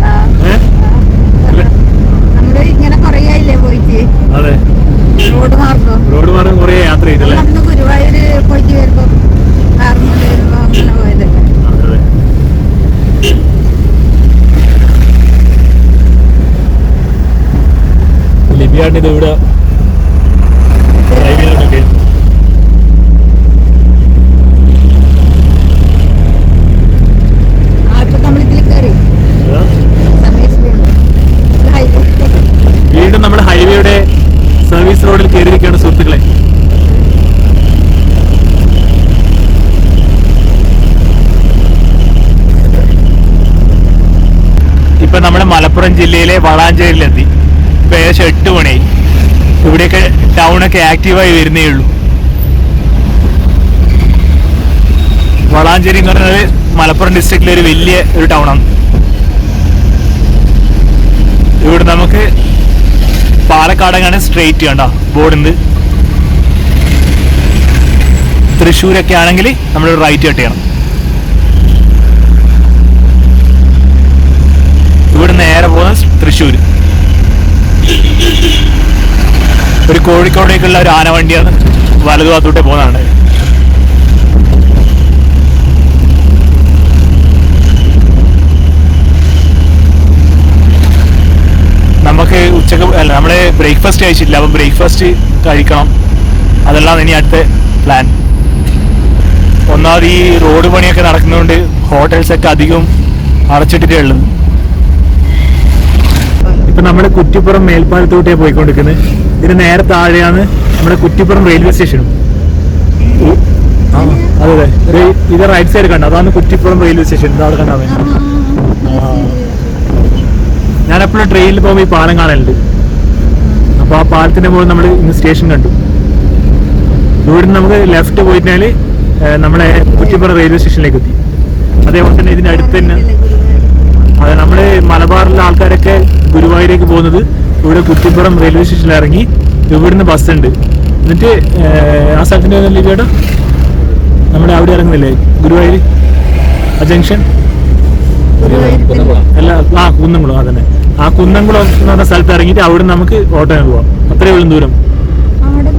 Speaker 2: നമ്മള് ഇങ്ങനെ കൊറേ ആയില്ലേ പോയിട്ട്.
Speaker 1: അതെ, റോഡ് മാർഗം കുറെ യാത്ര ചെയ്തല്ലേ?
Speaker 2: അന്ന് ഗുരുവായൂര് പോയിട്ട് വരുമ്പോ കാറിന് വരുമ്പോ അങ്ങനെ പോയതല്ലേ.
Speaker 1: അതെ. ലിബിയാണ്ട് ഇവിടെ ഡ്രൈവിലൊക്കെ വീണ്ടും നമ്മൾ ഹൈവേയുടെ സർവീസ് റോഡിൽ കയറിയിരിക്കുകയാണ് സുഹൃത്തുക്കളെ. ഇപ്പൊ നമ്മുടെ മലപ്പുറം ജില്ലയിലെ വളാഞ്ചേരിയിലെത്തി. ഇപ്പൊ ഏകദേശം 8 മണിയായി. ഇവിടെയൊക്കെ ടൗണൊക്കെ ആക്റ്റീവായി വരുന്നേ ഉള്ളൂ. വളാഞ്ചേരി എന്ന് പറയുന്നത് മലപ്പുറം ഡിസ്ട്രിക്റ്റിലെ ഒരു വലിയ ഒരു ടൗണാണ്. ഇവിടെ നമുക്ക് പാലക്കാടങ്ങാണ് സ്ട്രെയിറ്റ് കണ്ട ബോർഡുണ്ട്. തൃശ്ശൂരൊക്കെ ആണെങ്കിൽ നമ്മൾ റൈറ്റ് കട്ട് ചെയ്യണം. ഇവിടെ നേരെ പോകുന്നത് തൃശ്ശൂര്. ഒരു കോഴിക്കോടേക്കുള്ള ഒരു ആനവണ്ടിയാണ് വലതുഭാഗത്തോട്ടേ പോകുന്നതാണ്. നമുക്ക് ഉച്ചക്ക് അല്ല, നമ്മള് ബ്രേക്ക്ഫാസ്റ്റ് കഴിച്ചില്ല. അപ്പം ബ്രേക്ക്ഫാസ്റ്റ് കഴിക്കണം. അതെല്ലാം ഇനി അടുത്ത പ്ലാൻ. ഒന്നാമത് ഈ റോഡ് പണിയൊക്കെ നടക്കുന്നതുകൊണ്ട് ഹോട്ടൽസൊക്കെ അധികം അടച്ചിട്ടിട്ടേ ഉള്ളത്. ഇപ്പൊ നമ്മള് കുറ്റിപ്പുറം മേൽപ്പാലത്തോട്ടേ പോയിക്കൊണ്ടിരിക്കുന്നത്. ഇതിന് നേരെ താഴെയാണ് നമ്മുടെ കുറ്റിപ്പുറം റെയിൽവേ സ്റ്റേഷനും. അതെ അതെ, ഇത് റൈറ്റ് സൈഡ് കണ്ട, അതാണ് കുറ്റിപ്പുറം റെയിൽവേ സ്റ്റേഷൻ. ഇതാണ് കണ്ടാവേ. ഞാൻ എപ്പോഴും ട്രെയിനിൽ പോകുമ്പോൾ ഈ പാലം കാണലുണ്ട്. അപ്പൊ ആ പാലത്തിന്റെ മുകളിൽ നമ്മൾ ഇന്ന് സ്റ്റേഷൻ കണ്ടു. ഇവിടുന്ന് നമുക്ക് ലെഫ്റ്റ് പോയിട്ടാല് നമ്മളെ കുറ്റിപ്പുറം റെയിൽവേ സ്റ്റേഷനിലേക്ക് എത്തി. അതേപോലെ തന്നെ ഇതിന്റെ അടുത്ത് തന്നെ അതെ, നമ്മള് മലബാറിലെ ആൾക്കാരൊക്കെ ഗുരുവായൂരേക്ക് പോകുന്നത് ഇവിടെ കുറ്റിപ്പുറം റെയിൽവേ സ്റ്റേഷനിൽ ഇറങ്ങി ഇവിടുന്ന് ബസ് ഉണ്ട്. എന്നിട്ട് ആ സ്ഥലത്തിന്റെ ചേട്ടാ നമ്മുടെ അവിടെ ഇറങ്ങുന്നില്ലേ ഗുരുവായൂർ ആ ജംഗ്ഷൻ അല്ല, ആ കുന്നംകുളം. അതന്നെ, ആ കുന്നംകുളം എന്ന് പറഞ്ഞ സ്ഥലത്ത് ഇറങ്ങിയിട്ട് അവിടെ നമുക്ക് ഓട്ടോയിൽ പോവാം. അത്രേ ഉള്ളൂ ദൂരം. അവിടെ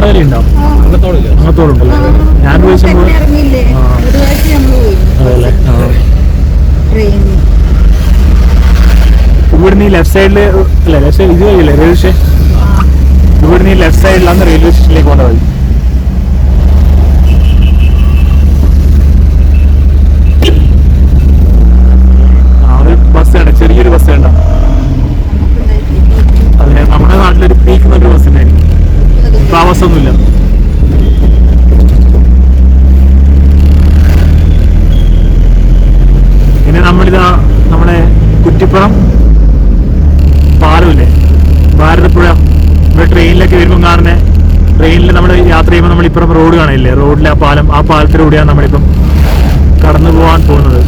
Speaker 1: വരെ ഉണ്ടാവും, അങ്ങത്തോടുണ്ടല്ലോ. ഞാൻ ചോദിച്ചപ്പോൾ അതല്ലേ. ഇവിടുന്ന് ഈ ലെഫ്റ്റ് സൈഡില് അല്ല, ലെഫ്റ്റ് സൈഡ് ഇത് വഴിയല്ലേ റെയിൽവേ സ്റ്റേഷൻ. ഇവിടുന്ന് ഈ ലെഫ്റ്റ് സൈഡിലാണ് റെയിൽവേ സ്റ്റേഷനിലേക്ക് പോകേണ്ട വഴി. ചെറിയൊരു ബസ് വേണ്ട. അതെ, നമ്മുടെ നാട്ടിലൊരു പീക്ക് എന്നൊരു ബസ് ഉണ്ടായിരിക്കും. ഇപ്പൊ ആ ബസ്സൊന്നുമില്ല. പിന്നെ നമ്മളിതാ നമ്മുടെ കുറ്റിപ്പുറം പാലമില്ലേ, ഭാരതപ്പുഴ. ഇവിടെ ട്രെയിനിലൊക്കെ വരുമ്പോൾ കാണുന്ന, ട്രെയിനിൽ നമ്മൾ യാത്ര ചെയ്യുമ്പോൾ നമ്മളിപ്പുറം റോഡ് കാണില്ലേ, റോഡിലെ ആ പാലം, ആ പാലത്തിലൂടെയാണ് നമ്മളിപ്പം കടന്നു പോകാൻ പോകുന്നത്.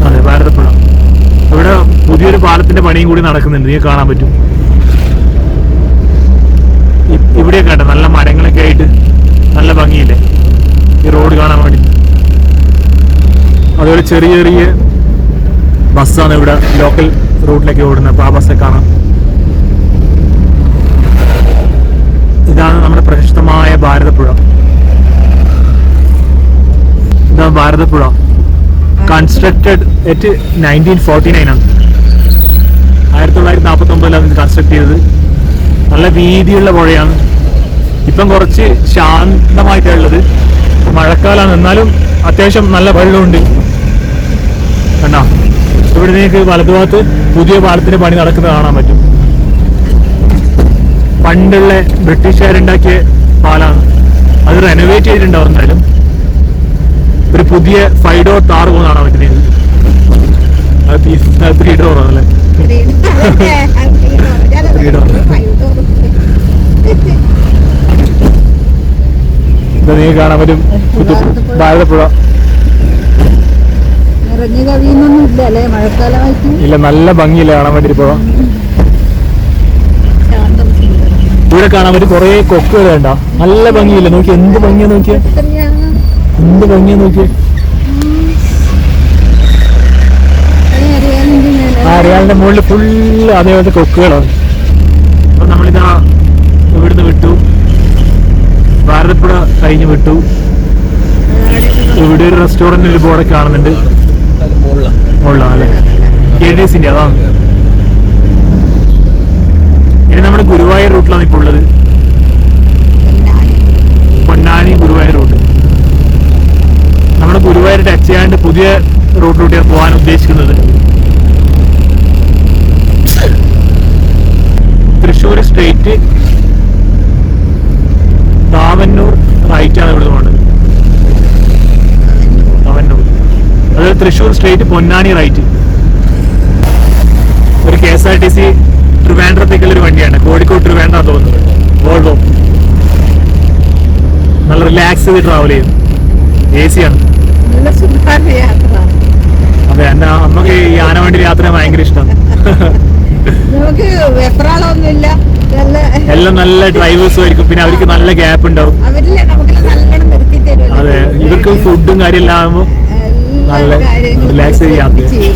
Speaker 1: അതെ, ഭാരതപ്പുഴ. ഇവിടെ പുതിയൊരു പാലത്തിന്റെ പണിയും കൂടി നടക്കുന്നുണ്ട്, നിങ്ങൾക്ക് കാണാൻ പറ്റും. ഇവിടെയൊക്കെ കണ്ടോ നല്ല മരങ്ങളൊക്കെ ആയിട്ട് നല്ല ഭംഗിയില്ലേ ഈ റോഡ് കാണാൻ വേണ്ടി. അതുപോലെ ചെറിയ ചെറിയ ബസ്സാണ് ഇവിടെ ലോക്കൽ റൂട്ടിലേക്ക് ഓടുന്നത്. അപ്പോൾ ആ ബസ്സൊക്കെ കാണാം. ഇതാണ് നമ്മുടെ പ്രശസ്തമായ ഭാരതപ്പുഴ. ഇതാണ് ഭാരതപ്പുഴ. കൺസ്ട്രക്റ്റഡ് അറ്റ് 1949 ആണ്. 1949 ഇത് കൺസ്ട്രക്ട് ചെയ്തത്. നല്ല വീതിയുള്ള പുഴയാണ്. ഇപ്പം കുറച്ച് ശാന്തമായിട്ടുള്ളത്, മഴക്കാലമാണ്. എന്നാലും അത്യാവശ്യം നല്ല വെള്ളമുണ്ട് കണ്ടോ. ഇവിടെ നിങ്ങൾക്ക് വലതുഭാഗത്ത് പുതിയ പാലത്തിന്റെ പണി നടക്കുന്നത് കാണാൻ പറ്റും. പണ്ടുള്ള ബ്രിട്ടീഷുകാരുണ്ടാക്കിയ പാലാണ്. അത് റെനോവേറ്റ് ചെയ്തിട്ടുണ്ടാവും. എന്തായാലും ഒരു പുതിയ 5 ഡോർ താറ് പോകുന്ന കാണാൻ പറ്റുന്നത്. അത് 3 ഡോർ ആണല്ലേ. നീ കാണാൻ പറ്റും ഭാരതപ്പുഴ.
Speaker 2: നിറഞ്ഞു കവിയുന്നൊന്നും ഇല്ല അല്ലേ മഴക്കാലമായിട്ട്?
Speaker 1: ഇല്ല, നല്ല ഭംഗിയില്ല കാണാൻ വേണ്ടി പുഴ. ഇവിടെ കാണാൻ പറ്റും കുറെ കൊക്കുകൾ കണ്ട, നല്ല ഭംഗിയില്ല. നോക്കി എന്ത് ഭംഗിയാ, നോക്കിയ എന്ത് ഭംഗിയാ നോക്കിയ. അറിയാലിന്റെ മുകളിൽ ഫുള്ള് അതേപോലത്തെ കൊക്കുകളാണ്. അപ്പൊ നമ്മളിതാ ഇവിടുന്ന് വിട്ടു, ഭാരതപ്പുഴ കഴിഞ്ഞ് വിട്ടു. ഇവിടെ ഒരു റെസ്റ്റോറന്റിൽ ഒരു ബോർഡൊക്കെ കാണുന്നുണ്ട്. മുകളിലാണ് KDSന്റെ, അതാണ്. ഇനി നമ്മുടെ ഗുരുവായൂർ റൂട്ടിലാണ് ഇപ്പോൾ ഉള്ളത്. പൊന്നാനി ഗുരുവായൂർ റൂട്ട്. നമ്മുടെ ഗുരുവായൂർ ടച്ച് ചെയ്യാണ്ട് പുതിയ റൂട്ടിലൂടെയാണ് പോകാൻ ഉദ്ദേശിക്കുന്നത്. തൃശ്ശൂർ സ്ട്രേറ്റ് താവന്നൂർ റൈറ്റാണ് ഇവിടെ പോകേണ്ടത്. താവന്നൂർ, അത് തൃശ്ശൂർ സ്ട്രേറ്റ് പൊന്നാനി റൈറ്റ്. ഒരു KSRTC ട്രിവാൻഡ്രത്തേക്കുള്ള ഒരു വണ്ടിയാണ്. കോഴിക്കോട് ട്രിവാൻഡ്രം തോന്നുന്നത്. വോൾവോ. നല്ല റിലാക്സ് ചെയ്ത് ട്രാവൽ ചെയ്യും. AC ആണ്. അതെ, എന്റെ അമ്മക്ക് ഈ ആനവണ്ടി യാത്ര ഭയങ്കര ഇഷ്ടമാണ്.
Speaker 2: നമുക്ക് വെപ്രാളമൊന്നുമില്ല.
Speaker 1: എല്ലാം നല്ല ഡ്രൈവേഴ്സും ആയിരിക്കും. പിന്നെ അവർക്ക് നല്ല ഗ്യാപ്പ് ഉണ്ടാവും. അതെ, ഇവർക്ക് ഫുഡും കാര്യമെല്ലാം ആകുമ്പോൾ നല്ല റിലാക്സ് ചെയ്യാം.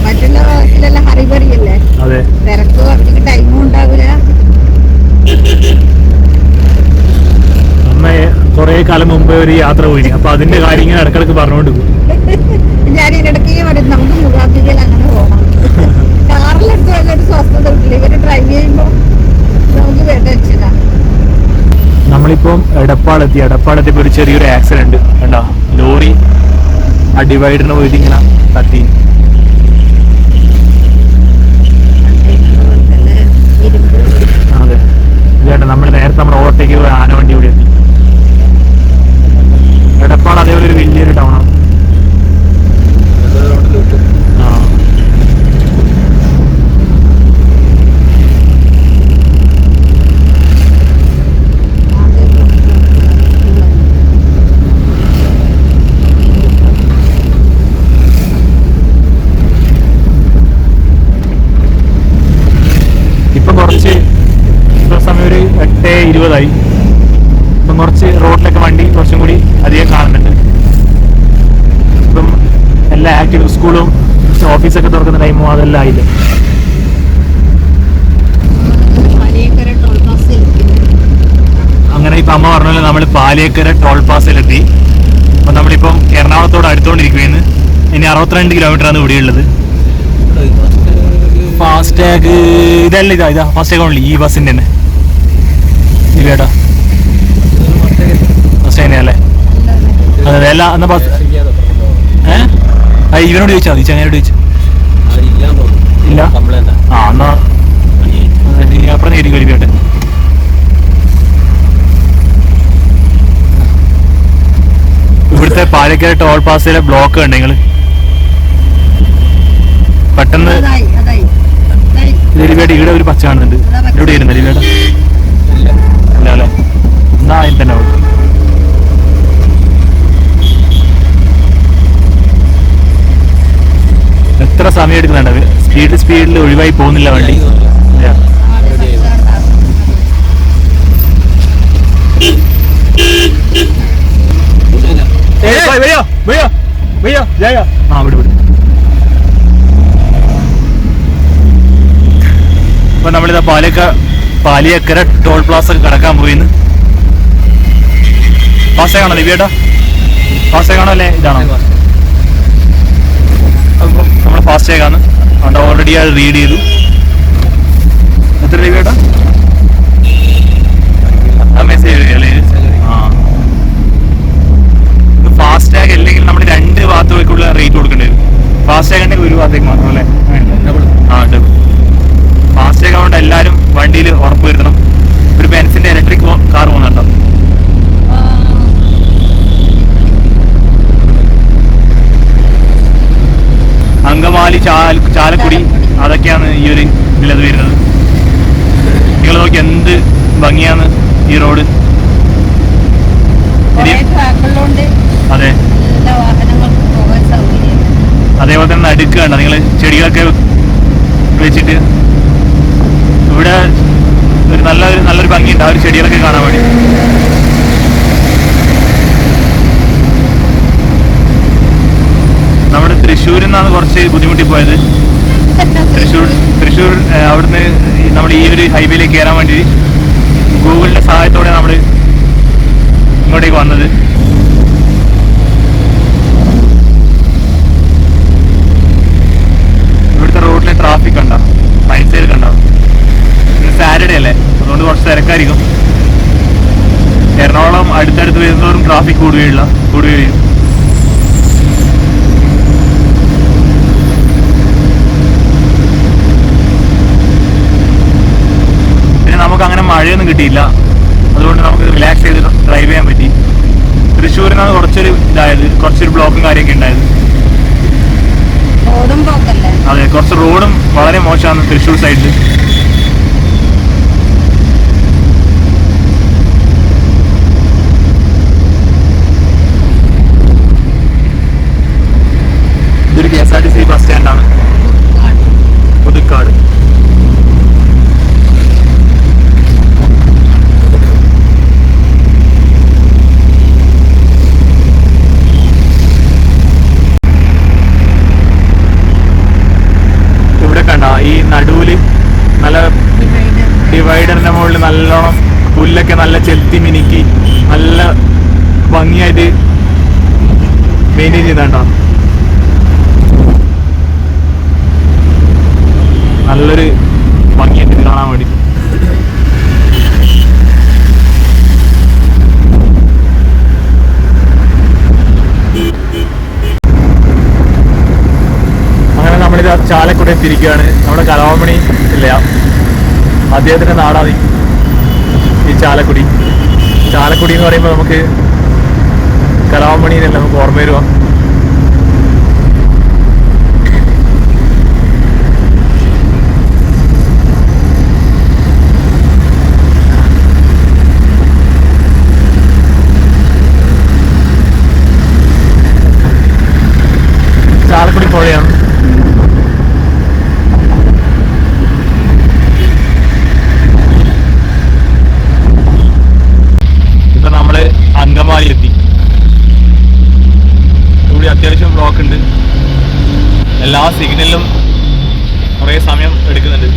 Speaker 2: മറ്റുള്ള ബസ്സിലെല്ലാം ഹറിബറിയല്ലേ.
Speaker 1: അതെ,
Speaker 2: തിരക്ക് അവർക്ക് ടൈമും ഉണ്ടാവില്ല.
Speaker 1: അമ്മ കുറെ കാലം മുമ്പേ ഒരു യാത്ര പോയി. അപ്പൊ അതിന്റെ കാര്യങ്ങൾ ഇടക്കിടക്ക് പറഞ്ഞുകൊണ്ട് പോകും.
Speaker 2: ഞാൻ ഇതിനിടയ്ക്ക് പറയും നമുക്ക് മൂകാംബികയിൽ അങ്ങനെ പോകണം. കാറിലെടുത്ത് വലിയൊരു സ്വസ്ഥത കിട്ടില്ല. ഇവര് ഡ്രൈവ് ചെയ്യുമ്പോ നമുക്ക് ടെൻഷനാ.
Speaker 1: നമ്മളിപ്പം എടപ്പാളെത്തിയപ്പോ ഒരു ചെറിയൊരു ആക്സിഡന്റ് കണ്ടോ. ലോറി ആ ഡിവൈഡറിന് പോയിട്ട് ഇങ്ങനെ തട്ടി. അതെ, ഇതേണ്ട നമ്മൾ നേരത്തെ നമ്മുടെ ഓവർടേക്ക് പോയ ആനവണ്ടി ഇവിടെ എത്തി. എടപ്പാൾ അതേപോലെ ഒരു വലിയൊരു ടൗണാണ്. സമയം ഒരു 8:20. ഇപ്പം കുറച്ച് റോഡിലൊക്കെ വണ്ടി കുറച്ചും കൂടി അധികം കാണുന്നുണ്ട്. ഇപ്പം എല്ലാ ആക്റ്റീവ് സ്കൂളും ഓഫീസൊക്കെ തുറക്കുന്ന ടൈമും അതെല്ലാം ആയില്ലേ. അങ്ങനെ ഇപ്പം അമ്മ പറഞ്ഞ പോലെ നമ്മൾ പാലിയേക്കര ടോൾ പ്ലാസയിലെത്തി. അപ്പം നമ്മളിപ്പം എറണാകുളത്തോട് അടുത്തുകൊണ്ടിരിക്കുകയെന്ന്. ഇനി 62 കിലോമീറ്ററാണ് ഇവിടെയുള്ളത്. ഫാസ്ടാഗ് ഇതല്ല, ഇതാ ഫാസ്ടാഗ് ഓൺലി ഈ ബസ്സിന്റെ തന്നെ. ഇല്ലേട്ടാ, ഫസ്റ്റ് അല്ലേ? അതെ, അല്ല എന്നാ ബസ് ഇവനോട് ചോദിച്ചാൽ മതി. ചങ്ങനോട് ചോദിച്ചു. ഇല്ല, ആ എന്നാ അപ്പുറം നേടി കഴിക്കട്ടെ. ഇവിടുത്തെ പാലക്കാട് ടോൾ പ്ലാസയിലെ ബ്ലോക്ക് ഉണ്ട്. നിങ്ങൾ പെട്ടെന്ന് ലിവേട്ട ഇവിടെ ഒരു പച്ച കാണുന്നുണ്ട്. ഇവിടെ ഇരുന്ന ലിവേട്ട അല്ല അല്ലേ? എന്നാ അതിൽ തന്നെ എത്ര സമയം എടുക്കുന്നുണ്ട്. സ്പീഡിൽ ഒഴിവായി പോകുന്നില്ല വണ്ടി. ആ വിട്. അപ്പൊ നമ്മളിതാ പാലിയേക്കര ടോൾ പ്ലാസ കടക്കാൻ പോയിന്ന്. ഫാസ്റ്റാഗാണോ ദിവ്യേട്ടാ? ഫാസ്റ്റാഗാണോ അല്ലേ ഇതാണോ? നമ്മുടെ ഫാസ്റ്റാഗാണ്. അതുകൊണ്ട് ഓൾറെഡി അത് റീഡ് ചെയ്തു. എത്ര ദിവ്യേട്ടാ? ആ മെസ്സേജ് അല്ലേ? ആ, ഫാസ്റ്റാഗ് അല്ലെങ്കിൽ നമ്മൾ 2 ഭാഗത്തേക്കുള്ള റേറ്റ് കൊടുക്കേണ്ടി വരും. ഫാസ്റ്റാഗ് ഉണ്ടെങ്കിൽ ഒരു ഭാഗത്തേക്ക് മാത്രം അല്ലേ? ആ, ഡബിൾ. ഫാസ്റ്റാഗ് ആവുകൊണ്ട് എല്ലാവരും വണ്ടിയിൽ ഉറപ്പ് വരുത്തണം. ഒരു ബെൻസിന്റെ ഇലക്ട്രിക് കാർ പോകുന്നുണ്ടോ? അങ്കമാലി, ചാലക്കുടി അതൊക്കെയാണ് ഈ ഒരു ഇതിലത് വരുന്നത്. നിങ്ങൾ നോക്കി എന്ത് ഭംഗിയാണ് ഈ റോഡ്. അതെ, അതേപോലെ തന്നെ നടുക്ക് കണ്ട നിങ്ങൾ ചെടികളൊക്കെ വെച്ചിട്ട് ഇവിടെ ഒരു നല്ലൊരു ഭംഗിയുണ്ട് ആ ഒരു ചെടികളൊക്കെ കാണാൻ വേണ്ടി. നമ്മുടെ തൃശ്ശൂരിൽ നിന്നാണ് കുറച്ച് ബുദ്ധിമുട്ടി പോയത്. തൃശ്ശൂർ അവിടുന്ന് നമ്മൾ ഈ ഒരു ഹൈവേയിലേക്ക് കയറാൻ വേണ്ടി ഗൂഗിളിന്റെ സഹായത്തോടെ നമ്മൾ ഇങ്ങോട്ടേക്ക് വന്നത്. ഇവിടുത്തെ റോഡിലെ ട്രാഫിക് കണ്ടോ, റൈറ്റ് സൈഡ് കണ്ടോ. സാറ്റർഡേ അല്ലേ, അതുകൊണ്ട് കുറച്ച് തിരക്കായിരിക്കും. എറണാകുളം അടുത്തടുത്ത് വരുന്നതോറും ട്രാഫിക് കൂടുകയും. പിന്നെ നമുക്ക് അങ്ങനെ മഴയൊന്നും കിട്ടിയില്ല, അതുകൊണ്ട് നമുക്ക് റിലാക്സ് ചെയ്ത് ഡ്രൈവ് ചെയ്യാൻ പറ്റി. തൃശ്ശൂരിൽ നിന്നാണ് കുറച്ചൊരു ബ്ലോക്കും കാര്യമൊക്കെ ഉണ്ടായത്. അതെ, കുറച്ച് റോഡും വളരെ മോശമാണ് തൃശ്ശൂർ സൈഡിൽ. ഇതൊരു KSRTC ബസ് സ്റ്റാൻഡാണ്, പുതുക്കാട്. ഇവിടെ കണ്ട ഈ നടുവില് നല്ല ഡിവൈഡറിന്റെ മുകളിൽ നല്ലോണം പുല്ലൊക്കെ നല്ല ചെത്തി മിനുക്കി നല്ല ഭംഗിയായിട്ട് മെയിൻറ്റെയിൻ ചെയ്യുന്നുണ്ടോ. നല്ലൊരു ഭംഗിയായിട്ട് ഇത് കാണാൻ വേണ്ടി. അങ്ങനെ നമ്മളിത് ചാലക്കുടി തിരിക്കുകയാണ്. നമ്മുടെ കലാമണി ഇല്ല, അദ്ദേഹത്തിന്റെ നാടാണ് ഈ ചാലക്കുടി. ചാലക്കുടി എന്ന് പറയുമ്പോൾ നമുക്ക് കലാമണിന്നല്ല നമുക്ക് ഓർമ്മ വരുക. ചാലക്കുടി പുഴയാണ്. ഇപ്പൊ നമ്മള് അങ്കമാലി എത്തി. ഇവിടെ അത്യാവശ്യം ബ്ലോക്ക് ഉണ്ട്. എല്ലാ സിഗ്നലിലും കുറേ സമയം എടുക്കുന്നുണ്ട്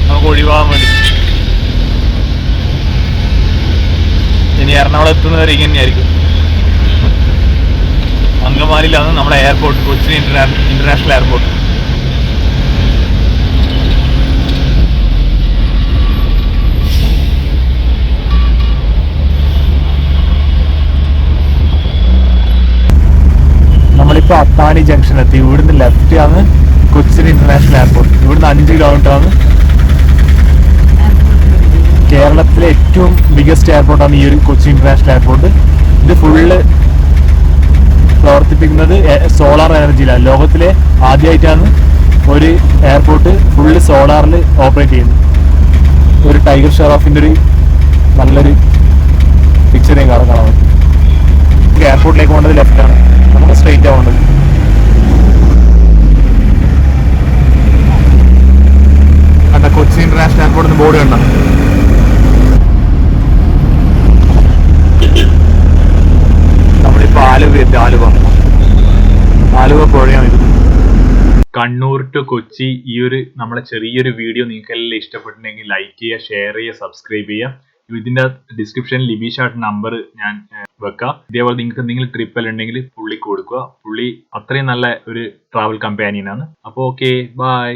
Speaker 1: നമുക്ക് ഒഴിവാകാൻ വേണ്ടി. ഇനി എറണാകുളം എത്തുന്നവരെ ഇങ്ങനെ തന്നെയായിരിക്കും. അങ്കമാലിയിലാണ് നമ്മുടെ എയർപോർട്ട്, കൊച്ചി ഇന്റർനാഷണൽ എയർപോർട്ട്. നമ്മളിപ്പോ അത്താണി ജംഗ്ഷൻ എത്തി. ഇവിടുന്ന് ലെഫ്റ്റ് ആണ് കൊച്ചിൻ ഇന്റർനാഷണൽ എയർപോർട്ട്. ഇവിടുന്ന് 5 കിലോമീറ്റർ ആണ്. കേരളത്തിലെ ഏറ്റവും ബിഗസ്റ്റ് എയർപോർട്ടാണ് ഈ ഒരു കൊച്ചി ഇന്റർനാഷണൽ എയർപോർട്ട്. ഇത് ഫുള്ള് പ്രവർത്തിപ്പിക്കുന്നത് സോളാർ എനർജിയിലാണ്. ലോകത്തിലെ ആദ്യമായിട്ടാണ് ഒരു എയർപോർട്ട് ഫുള്ള് സോളാറിൽ ഓപ്പറേറ്റ് ചെയ്യുന്നത്. ഒരു ടൈഗർ ഷെറോഫിന്റെ ഒരു നല്ലൊരു പിക്ചറേയും കാണാൻ പറ്റും. എയർപോർട്ടിലേക്ക് പോകേണ്ടത് ലെഫ്റ്റാണ്, നമുക്ക് സ്ട്രെയിറ്റ് ആവേണ്ടത്. കണ്ട കൊച്ചി ഇന്റർനാഷണൽ എയർപോർട്ടിന് ബോർഡ് കണ്ട. നമ്മളിപ്പോ ആലുവ എത്തി. ആലുവ പുഴയാണ് ഇത്. കണ്ണൂർ ടു കൊച്ചി ഈ ഒരു നമ്മളെ ചെറിയൊരു വീഡിയോ നിങ്ങൾക്ക് എല്ലാം ഇഷ്ടപ്പെട്ടിട്ടുണ്ടെങ്കിൽ ലൈക്ക് ചെയ്യുക, ഷെയർ ചെയ്യുക, സബ്സ്ക്രൈബ് ചെയ്യുക. ഇതിന്റെ ഡിസ്ക്രിപ്ഷനിൽ ലിബീഷാട്ട് നമ്പർ ഞാൻ വെക്കാം. ഇതേപോലെ നിങ്ങൾക്ക് എന്തെങ്കിലും ട്രിപ്പ് എല്ലാം ഉണ്ടെങ്കിൽ പുള്ളിക്ക് കൊടുക്കുക. പുള്ളി അത്രയും നല്ല ഒരു ട്രാവൽ കമ്പാനിയനാണ്. അപ്പോൾ ഓക്കെ, ബൈ.